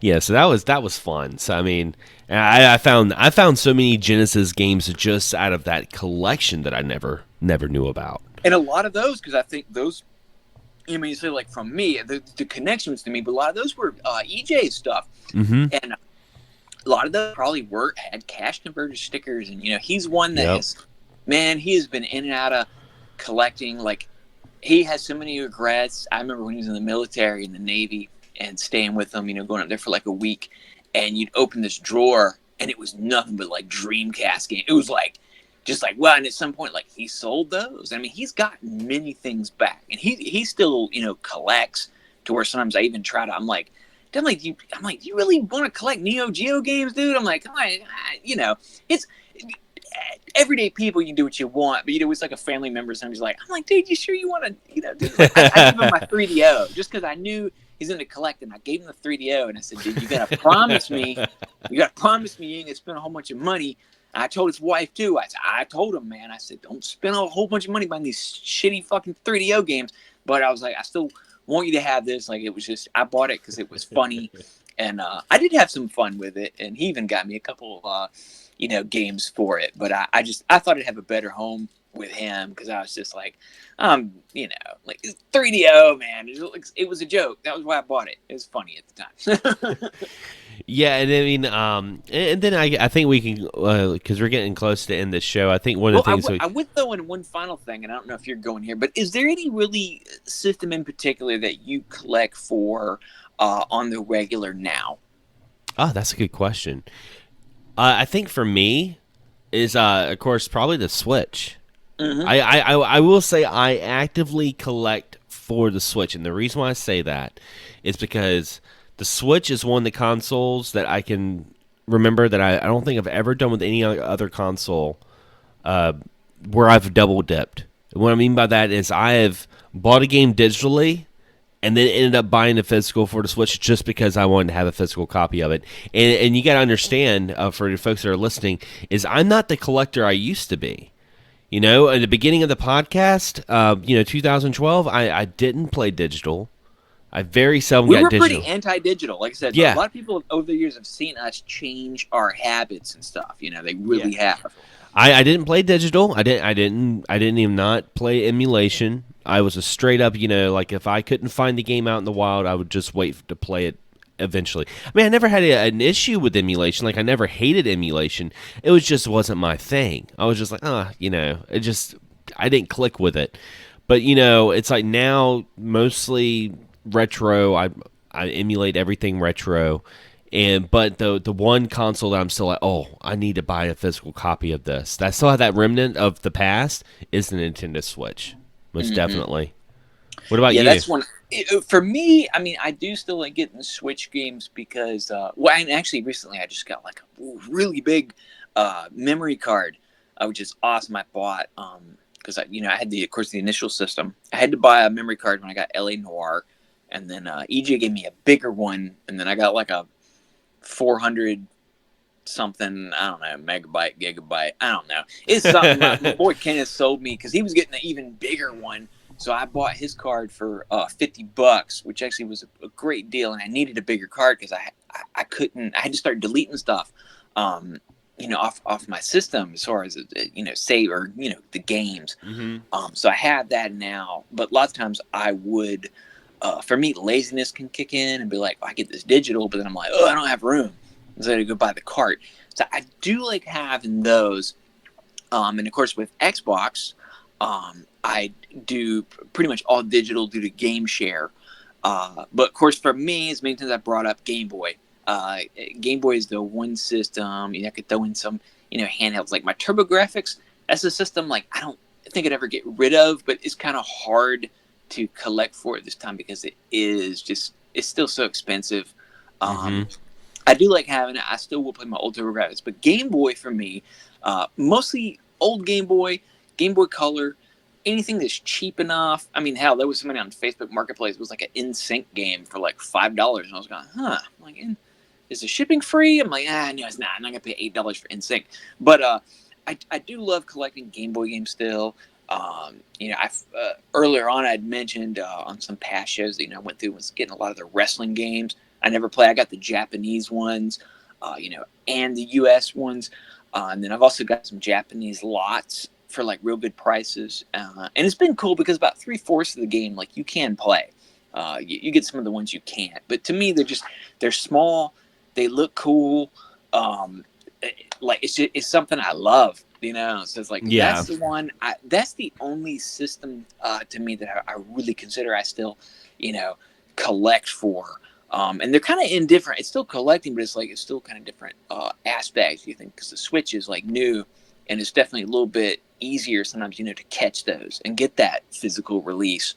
Yeah, so that was fun. So I mean, I found so many Genesis games just out of that collection that I never knew about. And a lot of those, because I think those, you say like from me, the connections to me, but a lot of those were EJ stuff, and a lot of those probably had cash converter stickers, and he's one that he has been in and out of collecting. Like, he has so many regrets. I remember when he was in the military, in the Navy, and staying with them, going up there for like a week, and you'd open this drawer, and it was nothing but like Dreamcast game. It was like, just like, well, and at some point, like, he sold those. I mean, he's gotten many things back, and he still, collects, to where sometimes I even try to, I'm like, do you really want to collect Neo Geo games, dude? I'm like, it's everyday people. You can do what you want, but it's like a family member. Somebody's like, I'm like, dude, you sure you want to, dude? Like, I gave him my 3DO just because I knew he's into collecting. I gave him the 3DO, and I said, dude, you gotta promise me you ain't gonna spend a whole bunch of money. And I told his wife too. I told him, man, I said, don't spend a whole bunch of money buying these shitty fucking 3DO games. But I was like, I still want you to have this. Like, it was just, I bought it because it was funny, and I did have some fun with it. And he even got me a couple games for it. But I thought it'd have a better home with him, because I was just like, like, 3DO, man. It was a joke. That was why I bought it. It was funny at the time. Yeah, and I mean, and then I think we can, because we're getting close to end this show. I think one of the things I would throw in one final thing, and I don't know if you're going here, but is there any really system in particular that you collect for on the regular now? Oh, that's a good question. I think for me is, of course, probably the Switch. Mm-hmm. I will say I actively collect for the Switch, and the reason why I say that is because the Switch is one of the consoles that I can remember that I don't think I've ever done with any other console where I've double dipped. What I mean by that is I have bought a game digitally and then ended up buying the physical for the Switch just because I wanted to have a physical copy of it. And you got to understand, for the folks that are listening, is I'm not the collector I used to be. At the beginning of the podcast, 2012, I didn't play digital. I very seldom got digital. We were pretty anti-digital. Like I said, a lot of people over the years have seen us change our habits and stuff. They really have. I didn't play digital. I didn't even not play emulation. I was a straight up, like, if I couldn't find the game out in the wild, I would just wait to play it eventually. I mean, I never had an issue with emulation. Like, I never hated emulation. It just wasn't my thing. I was just like, I didn't click with it. But you know, it's like now mostly retro. I emulate everything retro, and but the one console that I'm still like, oh, I need to buy a physical copy of this. That still have that remnant of the past is the Nintendo Switch, most Mm-hmm. definitely. What about Yeah, you? that's one. For me, I mean, I do still like getting the Switch games because, well, and actually recently I just got like a really big memory card, which is awesome. I bought because I had of course, the initial system. I had to buy a memory card when I got LA Noir, and then EJ gave me a bigger one, and then I got like a 400 something, I don't know, megabyte, gigabyte, I don't know. It's something my boy Kenneth sold me because he was getting an even bigger one. So I bought his card for $50, which actually was a great deal, and I needed a bigger card because I couldn't. I had to start deleting stuff, off my system as far as save or the games. Mm-hmm. So I have that now, but lots of times I would. For me, laziness can kick in and be like, I get this digital, but then I'm like, oh, I don't have room. So I had to go buy the cart. So I do like having those. And of course, with Xbox, I do pretty much all digital due to Game Share. But of course, for me, as many times I brought up Game Boy. Game Boy is the one system. I could throw in some, handhelds like my TurboGrafx. That's a system like I don't think I'd ever get rid of, but it's kind of hard to collect for it this time because it's still so expensive. Mm-hmm. I do like having it. I still will play my old TurboGrafx, but Game Boy for me, mostly old Game Boy Color, anything that's cheap enough. I mean, hell, there was somebody on Facebook Marketplace. It was like an NSYNC game for like $5, and I was going, huh? I'm like, is the shipping free? I'm like, no, it's not. I'm not gonna pay $8 for NSYNC. But I do love collecting Game Boy games still. Earlier on I'd mentioned on some past shows that I went through was getting a lot of the wrestling games. I never play. I got the Japanese ones, and the U.S. ones, and then I've also got some Japanese lots for like real good prices. And it's been cool because about 3/4 of the game like you can play. You get some of the ones you can't, but to me they're small, they look cool. It's something I love. So it's like Yeah. that's the one. That's the only system to me that I really consider I still, collect for. And they're kind of indifferent. It's still collecting, but it's still kind of different aspects. You think because the Switch is like new, and it's definitely a little bit easier sometimes, to catch those and get that physical release.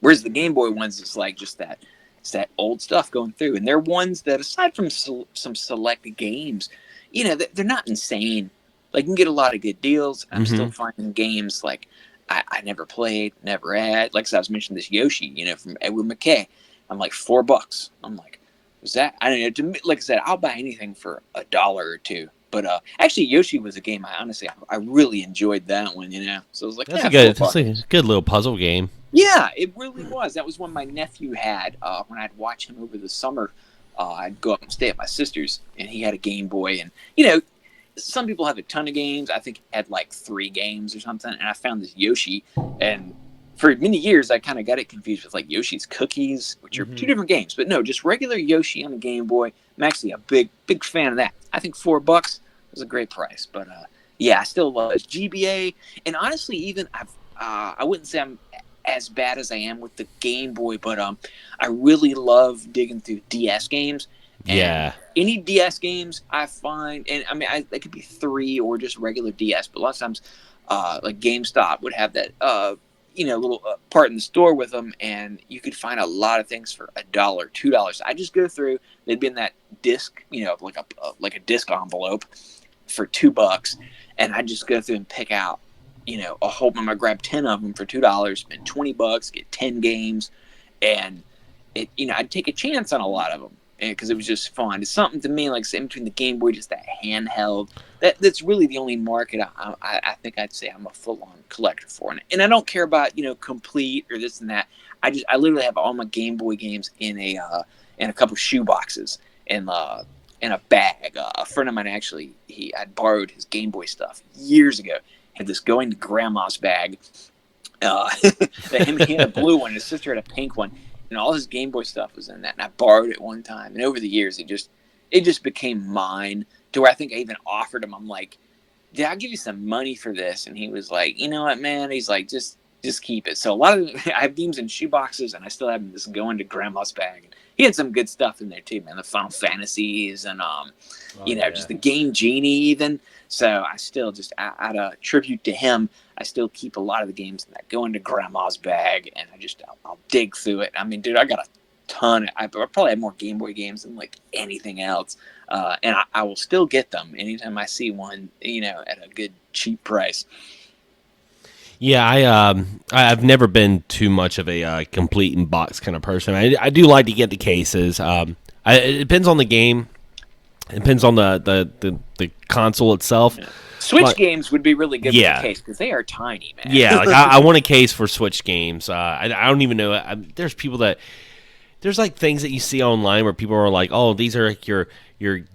Whereas the Game Boy ones is like just that. It's that old stuff going through, and they're ones that aside from some select games, they're not insane. Like you can get a lot of good deals. I'm Mm-hmm. still finding games like I never played, never had. Like I was mentioning this Yoshi, from Edward McKay. I'm like $4. I'm like, was that? I don't know. Like I said, I'll buy anything for $1 or $2. But actually, Yoshi was a game I really enjoyed that one. So I was like, That's yeah, a good. $4. That's a good little puzzle game. Yeah, it really was. That was one my nephew had when I'd watch him over the summer. I'd go up and stay at my sister's, and he had a Game Boy. And, some people have a ton of games. I think he had like 3 games or something. And I found this Yoshi. And for many years, I kind of got it confused with like Yoshi's Cookies, which are 2 different games. But no, just regular Yoshi on the Game Boy. I'm actually a big fan of that. I think $4 was a great price. But yeah, I still love it. GBA. And honestly, even I wouldn't say I'm as bad as I am with the Game Boy, but I really love digging through DS games. And Yeah. any DS games I find, and I mean, they could be 3 or just regular DS, but a lot of times, like GameStop would have that, little part in the store with them, and you could find a lot of things for $1, $2. I just go through; they'd be in that disc, like a disc envelope for $2, and I just go through and pick out, a whole. I'm gonna grab 10 of them for $2, spend $20, get 10 games, and I'd take a chance on a lot of them because it was just fun. It's something to me like in between the Game Boy, just that handheld. That's really the only market I think I'd say I'm a full-on collector for, and I don't care about complete or this and that. I literally have all my Game Boy games in a couple shoe boxes in a bag. A friend of mine actually I'd borrowed his Game Boy stuff years ago. Had this going to grandma's bag. He had a blue one, his sister had a pink one. And all his Game Boy stuff was in that. And I borrowed it one time. And over the years, it just became mine to where I think I even offered him. I'm like, "Did I give you some money for this?" And he was like, "You know what, man?" He's like, "Just just keep it. So a lot of I have games in shoe boxes, and I still have them just going to grandma's bag. He had some good stuff in there too, man. The Final Fantasies and just the Game Genie even. So I still just out of tribute to him, I still keep a lot of the games that go into grandma's bag, and I'll dig through it. I mean, dude, I got a ton. I probably have more Game Boy games than like anything else, and I will still get them anytime I see one, at a good cheap price. Yeah, I've never been too much of a complete in box kind of person. I do like to get the cases. It depends on the game. It depends on the console itself. Yeah. Switch games would be really good with the case because they are tiny, man. Yeah, like I want a case for Switch games. I don't even know. There's people that there's like things that you see online where people are like, "Oh, these are like your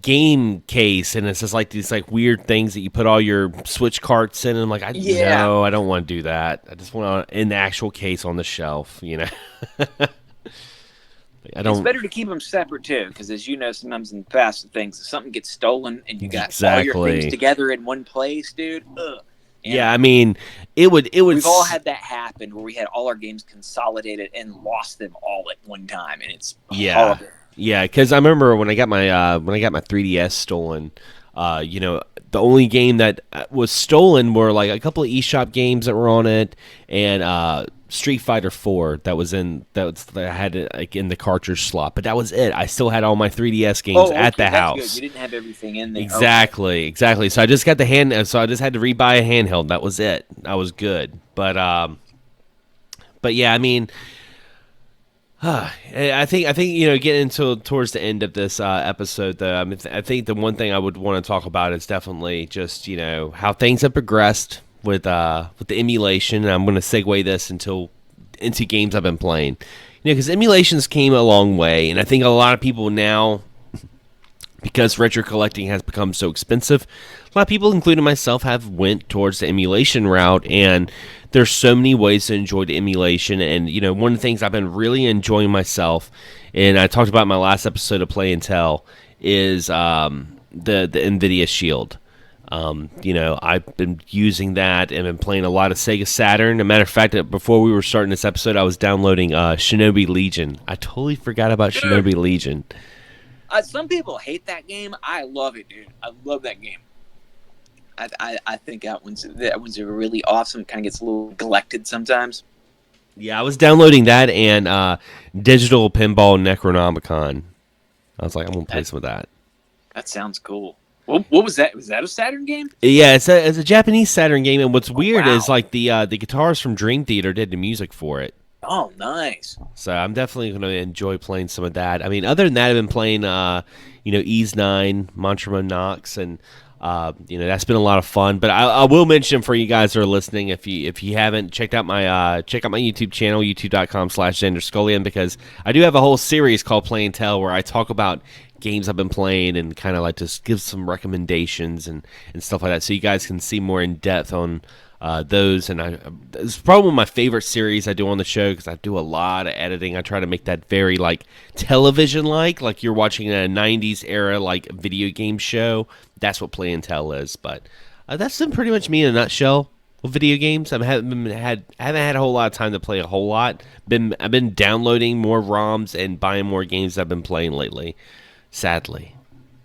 game case," and it's just like these like weird things that you put all your Switch carts in. And I'm like, no, I don't want to do that. I just want an actual case on the shelf, It's better to keep them separate too, because as you know, sometimes in the past, if something gets stolen and you got all your things together in one place, dude. Ugh. Yeah, I mean, it would. We've all had that happen where we had all our games consolidated and lost them all at one time, and it's horrible. Yeah, because I remember when I got my 3DS stolen, the only game that was stolen were like a couple of eShop games that were on it, and Street Fighter 4 that I had it like in the cartridge slot, but that was it. I still had all my 3DS games at the house. Good. You didn't have everything in there. Exactly. So I just got so I just had to rebuy a handheld. That was it. I was good. But yeah, I mean, I think getting into towards the end of this episode, though, I mean, I think the one thing I would want to talk about is definitely just how things have progressed with the emulation. And I'm going to segue this into games I've been playing, because emulations came a long way, and I think a lot of people now, because retro collecting has become so expensive, a lot of people, including myself, have went towards the emulation route, and there's so many ways to enjoy the emulation. And one of the things I've been really enjoying myself, and I talked about in my last episode of Play and Tell, is the NVIDIA Shield. I've been using that and been playing a lot of Sega Saturn. As a matter of fact, before we were starting this episode, I was downloading Shinobi Legion. I totally forgot about Shinobi Legion. Some people hate that game. I love it, dude. I love that game. I think that one's really awesome. Kind of gets a little neglected sometimes. Yeah, I was downloading that and Digital Pinball Necronomicon. I was like, I'm gonna play some of that. That sounds cool. What was that? Was that a Saturn game? Yeah, it's a Japanese Saturn game, and what's weird is like the guitars from Dream Theater did the music for it. Oh, nice. So I'm definitely going to enjoy playing some of that. I mean, other than that, I've been playing, Ease 9, Montremo Nox, and that's been a lot of fun. But I will mention for you guys that are listening, if you haven't checked out my YouTube channel, youtube.com/Xander Skullion, because I do have a whole series called Play and Tell where I talk about games I've been playing and kind of like to give some recommendations and stuff like that, so you guys can see more in depth on those. And it's probably one of my favorite series I do on the show, because I do a lot of editing. I try to make that very like television like you're watching a 90s era like video game show. That's what Play and Tell is. But that's been pretty much me in a nutshell with video games. I haven't had a whole lot of time to play a whole lot. I've been downloading more ROMs and buying more games I've been playing lately, sadly.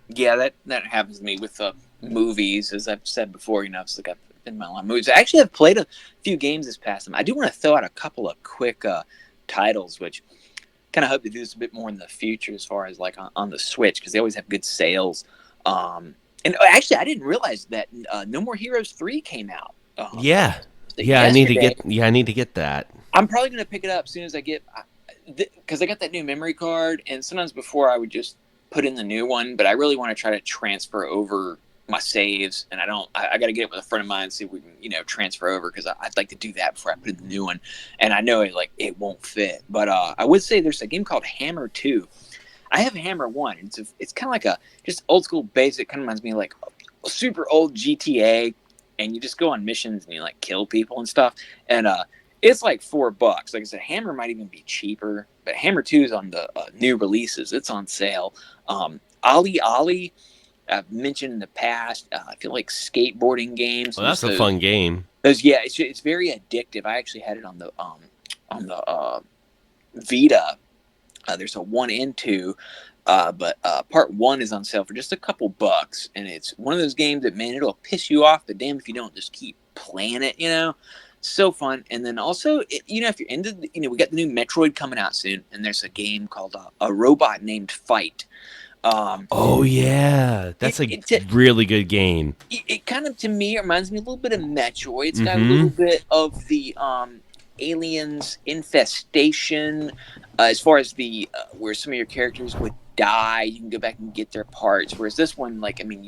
Yeah, that happens to me with movies, as I've said before. It's like I've been my line movies. I actually have played a few games this past time. I do want to throw out a couple of quick titles, which kind of hope to do this a bit more in the future, as far as like on the Switch, because they always have good sales. And actually, I didn't realize that No More Heroes 3 came out. Yeah, yesterday. I need to get that. I'm probably gonna pick it up as soon as I get, because I got that new memory card, and sometimes before I would just put in the new one, but I really want to try to transfer over my saves, and I got to get it with a friend of mine and see if we can transfer over, because I'd like to do that before I put in the new one, and I know it won't fit. But I would say there's a game called Hammer 2. I have Hammer 1. It's kind of like a just old school basic, kind of reminds me of like a super old GTA, and you just go on missions and you like kill people and stuff, and it's like $4. Like I said, Hammer might even be cheaper, but Hammer 2 is on the new releases. It's on sale. Ali Ali, I've mentioned in the past. I feel like skateboarding games. Well, that's a fun game. Yeah, it's very addictive. I actually had it on the Vita. There's a 1 and 2, but part 1 is on sale for just a couple bucks, and it's one of those games that, man, it'll piss you off, but damn if you don't just keep playing it, you know. So fun. And then also, you know, if you're into, you know, we got the new Metroid coming out soon, and there's a game called A Robot Named Fight. Oh yeah, that's a really good game. It kind of, to me, reminds me a little bit of Metroid. It's got a Mm-hmm. little bit of the aliens infestation, as far as the where some of your characters would die, you can go back and get their parts. Whereas this one, like, I mean,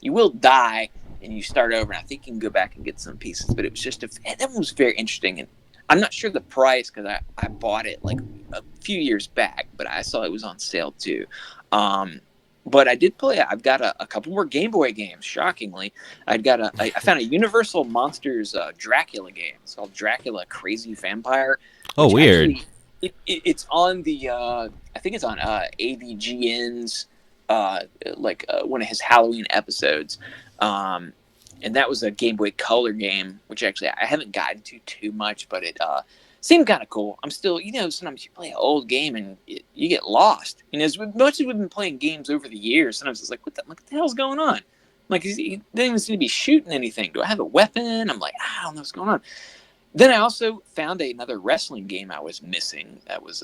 you will die and you start over, and I think you can go back and get some pieces. But it was just that one was very interesting, and I'm not sure the price because I bought it like a few years back, but I saw it was on sale too. But I did play it. I've got a couple more Game Boy games. Shockingly, I found a Universal Monsters Dracula game. It's called Dracula Crazy Vampire. Oh, Which weird. Actually, it's on the I think it's on AVGN's one of his Halloween episodes. And that was a Game Boy Color game, which actually I haven't gotten to too much, but it seemed kind of cool. I'm still, you know, sometimes you play an old game and you get lost. You know, as much as we've been playing games over the years, sometimes it's like, what the hell's going on? Like, he doesn't even seem to be shooting anything. Do I have a weapon? I'm like, I don't know what's going on. Then I also found another wrestling game I was missing. That was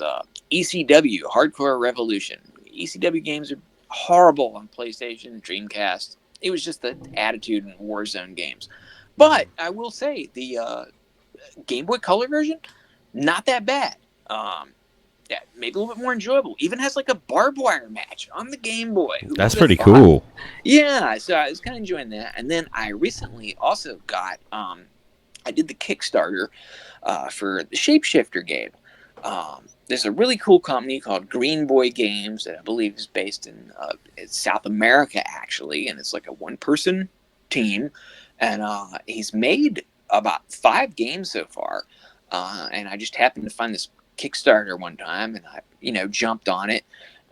ECW, Hardcore Revolution. ECW games are horrible on PlayStation, Dreamcast. It was just the Attitude and Warzone games. But I will say, the Game Boy Color version, not that bad. Yeah, maybe a little bit more enjoyable. Even has like a barbed wire match on the Game Boy. That's pretty cool. Yeah, so I was kind of enjoying that. And then I recently also got, I did the Kickstarter for the Shapeshifter game. There's a really cool company called Green Boy Games that I believe is based in South America, actually. And it's like a one-person team. And he's made about 5 games so far. And I just happened to find this Kickstarter one time, and I, you know, jumped on it.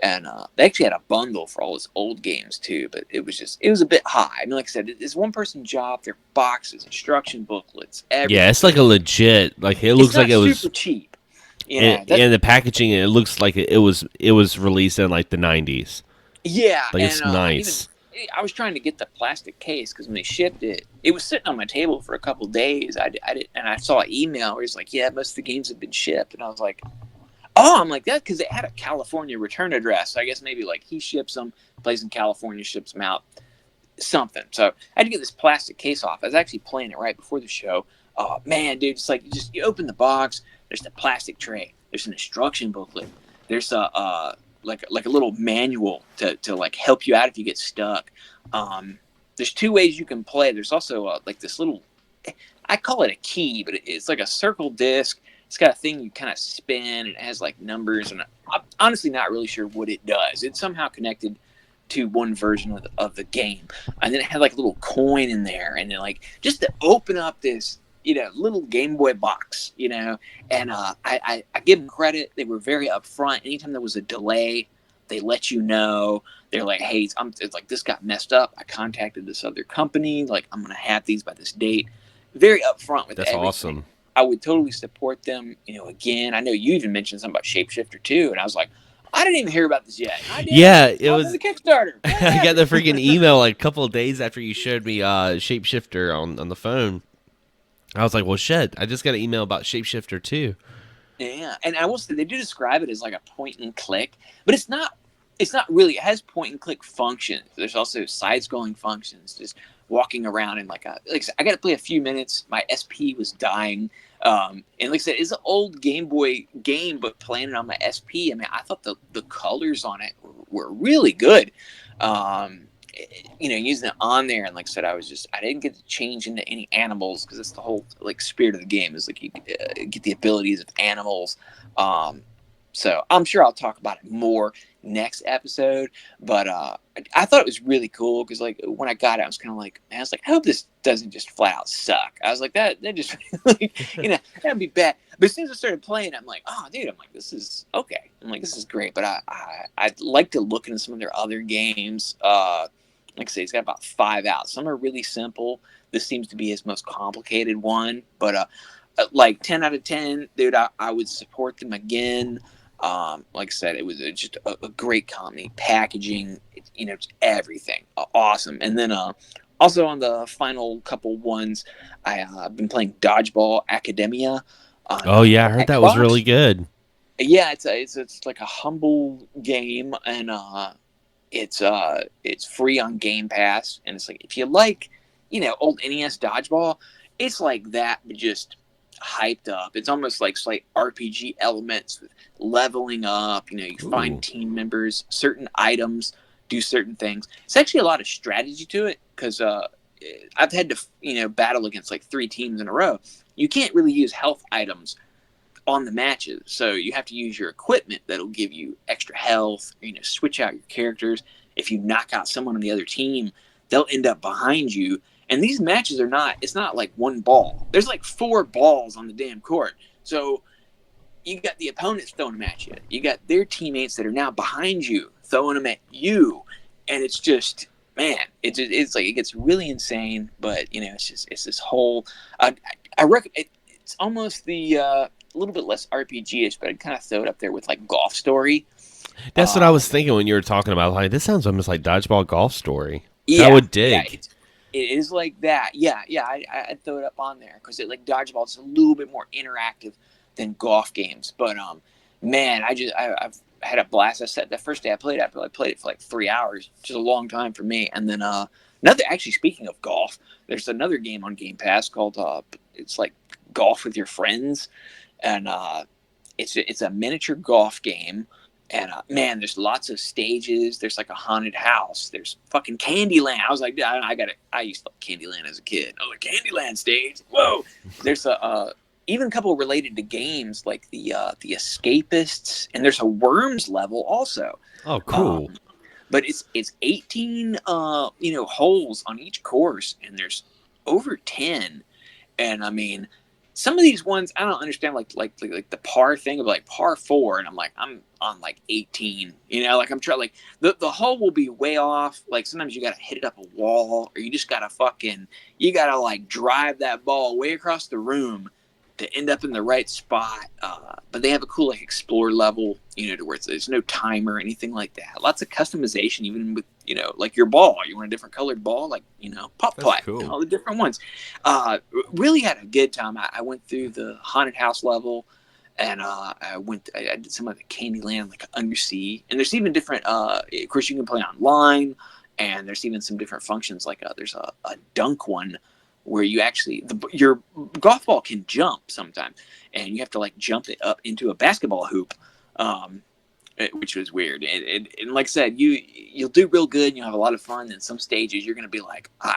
And they actually had a bundle for all his old games too, but it was a bit high. I mean, like I said, it's one person job. Their boxes, instruction booklets, everything. Yeah, it's like a legit. Like it looks like it was super cheap. Yeah, and the packaging, it looks like it was released in like the 90s. Yeah, like it's nice. I was trying to get the plastic case because when they shipped it, it was sitting on my table for a couple of days. I did, and I saw an email where he's like, "Yeah, most of the games have been shipped," and I was like, "Oh, I'm like that," because it had a California return address. So I guess maybe like he ships them, plays in California, ships them out, something. So I had to get this plastic case off. I was actually playing it right before the show. Oh man, dude, it's like you open the box. There's the plastic tray. There's an instruction booklet. There's a like a little manual to like help you out if you get stuck. There's 2 ways you can play. There's also like this little, I call it a key, but it's like a circle disc. It's got a thing you kind of spin, and it has like numbers, and I'm honestly not really sure what it does. It's somehow connected to one version of the game, and then it had like a little coin in there, and then like just to open up this, you know, little Game Boy box, you know, and I give them credit. They were very upfront. Anytime there was a delay, they let you know. They're like, hey, it's like this got messed up. I contacted this other company. Like, I'm going to have these by this date. Very upfront with everything. That's awesome. I would totally support them. You know, again, I know you even mentioned something about Shapeshifter too, and I was like, I didn't even hear about this yet. Yeah, it was the Kickstarter. I got the freaking email like a couple of days after you showed me Shapeshifter on the phone. I was like, well, shit, I just got an email about Shapeshifter too. Yeah, and I will say they do describe it as like a point and click, but it's not. It's not really. It has point and click functions. There's also side scrolling functions. Just walking around in like I got to play a few minutes. My SP was dying, and like I said, it's an old Game Boy game, but playing it on my SP. I mean, I thought the colors on it were really good. You know, using it on there, and like I said, I didn't get to change into any animals because that's the whole like spirit of the game is like you get the abilities of animals. So I'm sure I'll talk about it more next episode, but I thought it was really cool because like when I got it, I was kind of like, man, I was like, I hope this doesn't just flat out suck. I was like, that just like, you know, that'd be bad. But as soon as I started playing, I'm like, oh, dude, I'm like, this is okay. I'm like, this is great. But I like to look into some of their other games. like I say, he's got about 5 outs. Some are really simple. This seems to be his most complicated one, but like 10 out of 10, dude, I would support them again. Like I said, it was just a great company, packaging, just everything, awesome. And then also on the final couple ones, I've been playing Dodgeball Academia. Oh yeah, I heard that was Xbox. really good. Yeah, it's like a humble game, and it's free on Game Pass, and it's like if you like, old NES Dodgeball, it's like that, but just hyped up. It's almost like slight RPG elements with leveling up. You find team members, certain items do certain things. It's actually a lot of strategy to it because I've had to battle against like 3 teams in a row. You can't really use health items on the matches, so you have to use your equipment that'll give you extra health, or, switch out your characters. If you knock out someone on the other team, they'll end up behind you. And these matches it's not like one ball. There's like 4 balls on the damn court. So you got the opponents throwing them at you. You got their teammates that are now behind you throwing them at you. And it's just, man, it's like, it gets really insane. But, it's this whole, I reckon it's almost a little bit less RPG-ish, but I'd kind of throw it up there with like Golf Story. That's what I was thinking when you were talking about. Like, this sounds almost like Dodgeball Golf Story. Yeah, I would dig. Yeah, it is like that. Yeah. I'd throw it up on there because like Dodgeball is a little bit more interactive than golf games. But man, I've had a blast. The first day I played it for like 3 hours, which is a long time for me. And then actually, speaking of golf, there's another game on Game Pass called it's like Golf with Your Friends, and it's a miniature golf game. And man, there's lots of stages. There's like a haunted house. There's fucking Candyland. I was like, I got it. I used to love Candyland as a kid. Oh, the Candyland stage. Whoa. There's even a couple related to games like the Escapists, and there's a Worms level also. Oh, cool. But it's 18 holes on each course, and there's over 10. And I mean, some of these ones I don't understand, like the par thing of like par 4, and I'm like, I'm on like 18, like I'm trying, like the hole will be way off. Like sometimes you gotta hit it up a wall, or you just gotta like drive that ball way across the room to end up in the right spot. But they have a cool like explore level, to where there's no timer or anything like that. Lots of customization, even with like your ball. You want a different colored ball, like pop putt, cool. all the different ones. Really had a good time. I went through the haunted house level, and I did some of the Candyland, like undersea. And there's even different. Of course, you can play online, and there's even some different functions. Like there's a dunk one, where you actually your golf ball can jump sometimes, and you have to like jump it up into a basketball hoop, which was weird. And like I said, you'll do real good, and you'll have a lot of fun. And some stages you're gonna be like, I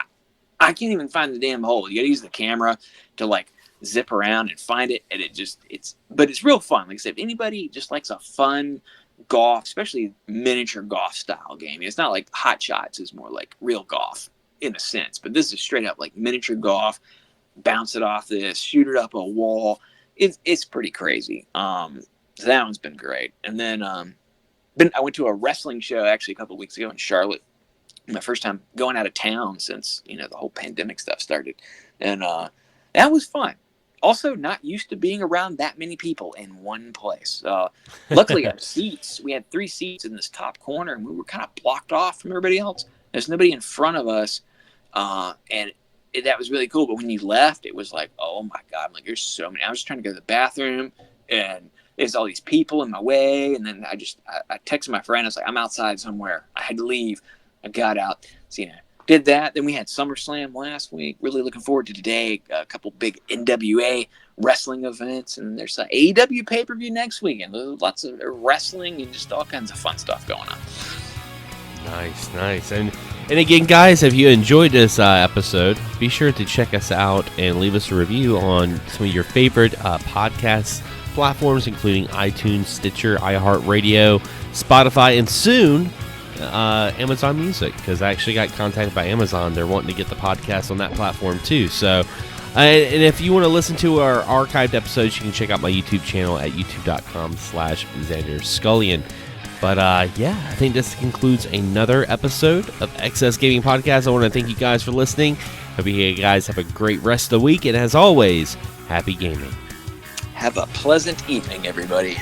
can't even find the damn hole. You gotta use the camera to like zip around and find it, and but it's real fun. Like I said, if anybody just likes a fun golf, especially miniature golf style game, it's not like Hot Shots is more like real golf in a sense, but this is straight up like miniature golf. Bounce it off this, shoot it up a wall. It's pretty crazy. So that one's been great. And then I went to a wrestling show actually a couple of weeks ago in Charlotte. My first time going out of town since the whole pandemic stuff started, and that was fun. Also, not used to being around that many people in one place. Luckily, our seats, we had 3 seats in this top corner, and we were kind of blocked off from everybody else. There's nobody in front of us, and that was really cool. But when you left, it was like, oh my God, I'm like, there's so many. I was just trying to go to the bathroom, and there's all these people in my way. And then I texted my friend. I was like, I'm outside somewhere. I had to leave. I got out. So, did that. Then we had SummerSlam last week. Really looking forward to today. A couple big NWA wrestling events, and there's an AEW pay-per-view next weekend. Lots of wrestling and just all kinds of fun stuff going on. Nice. And again, guys, if you enjoyed this episode, be sure to check us out and leave us a review on some of your favorite podcast platforms, including iTunes, Stitcher, iHeartRadio, Spotify, and soon Amazon Music, because I actually got contacted by Amazon. They're wanting to get the podcast on that platform too. So, and if you want to listen to our archived episodes, you can check out my YouTube channel at youtube.com/Xander Skullion. But yeah, I think this concludes another episode of XS Gaming Podcast. I want to thank you guys for listening. Hope you guys have a great rest of the week. And as always, happy gaming. Have a pleasant evening, everybody.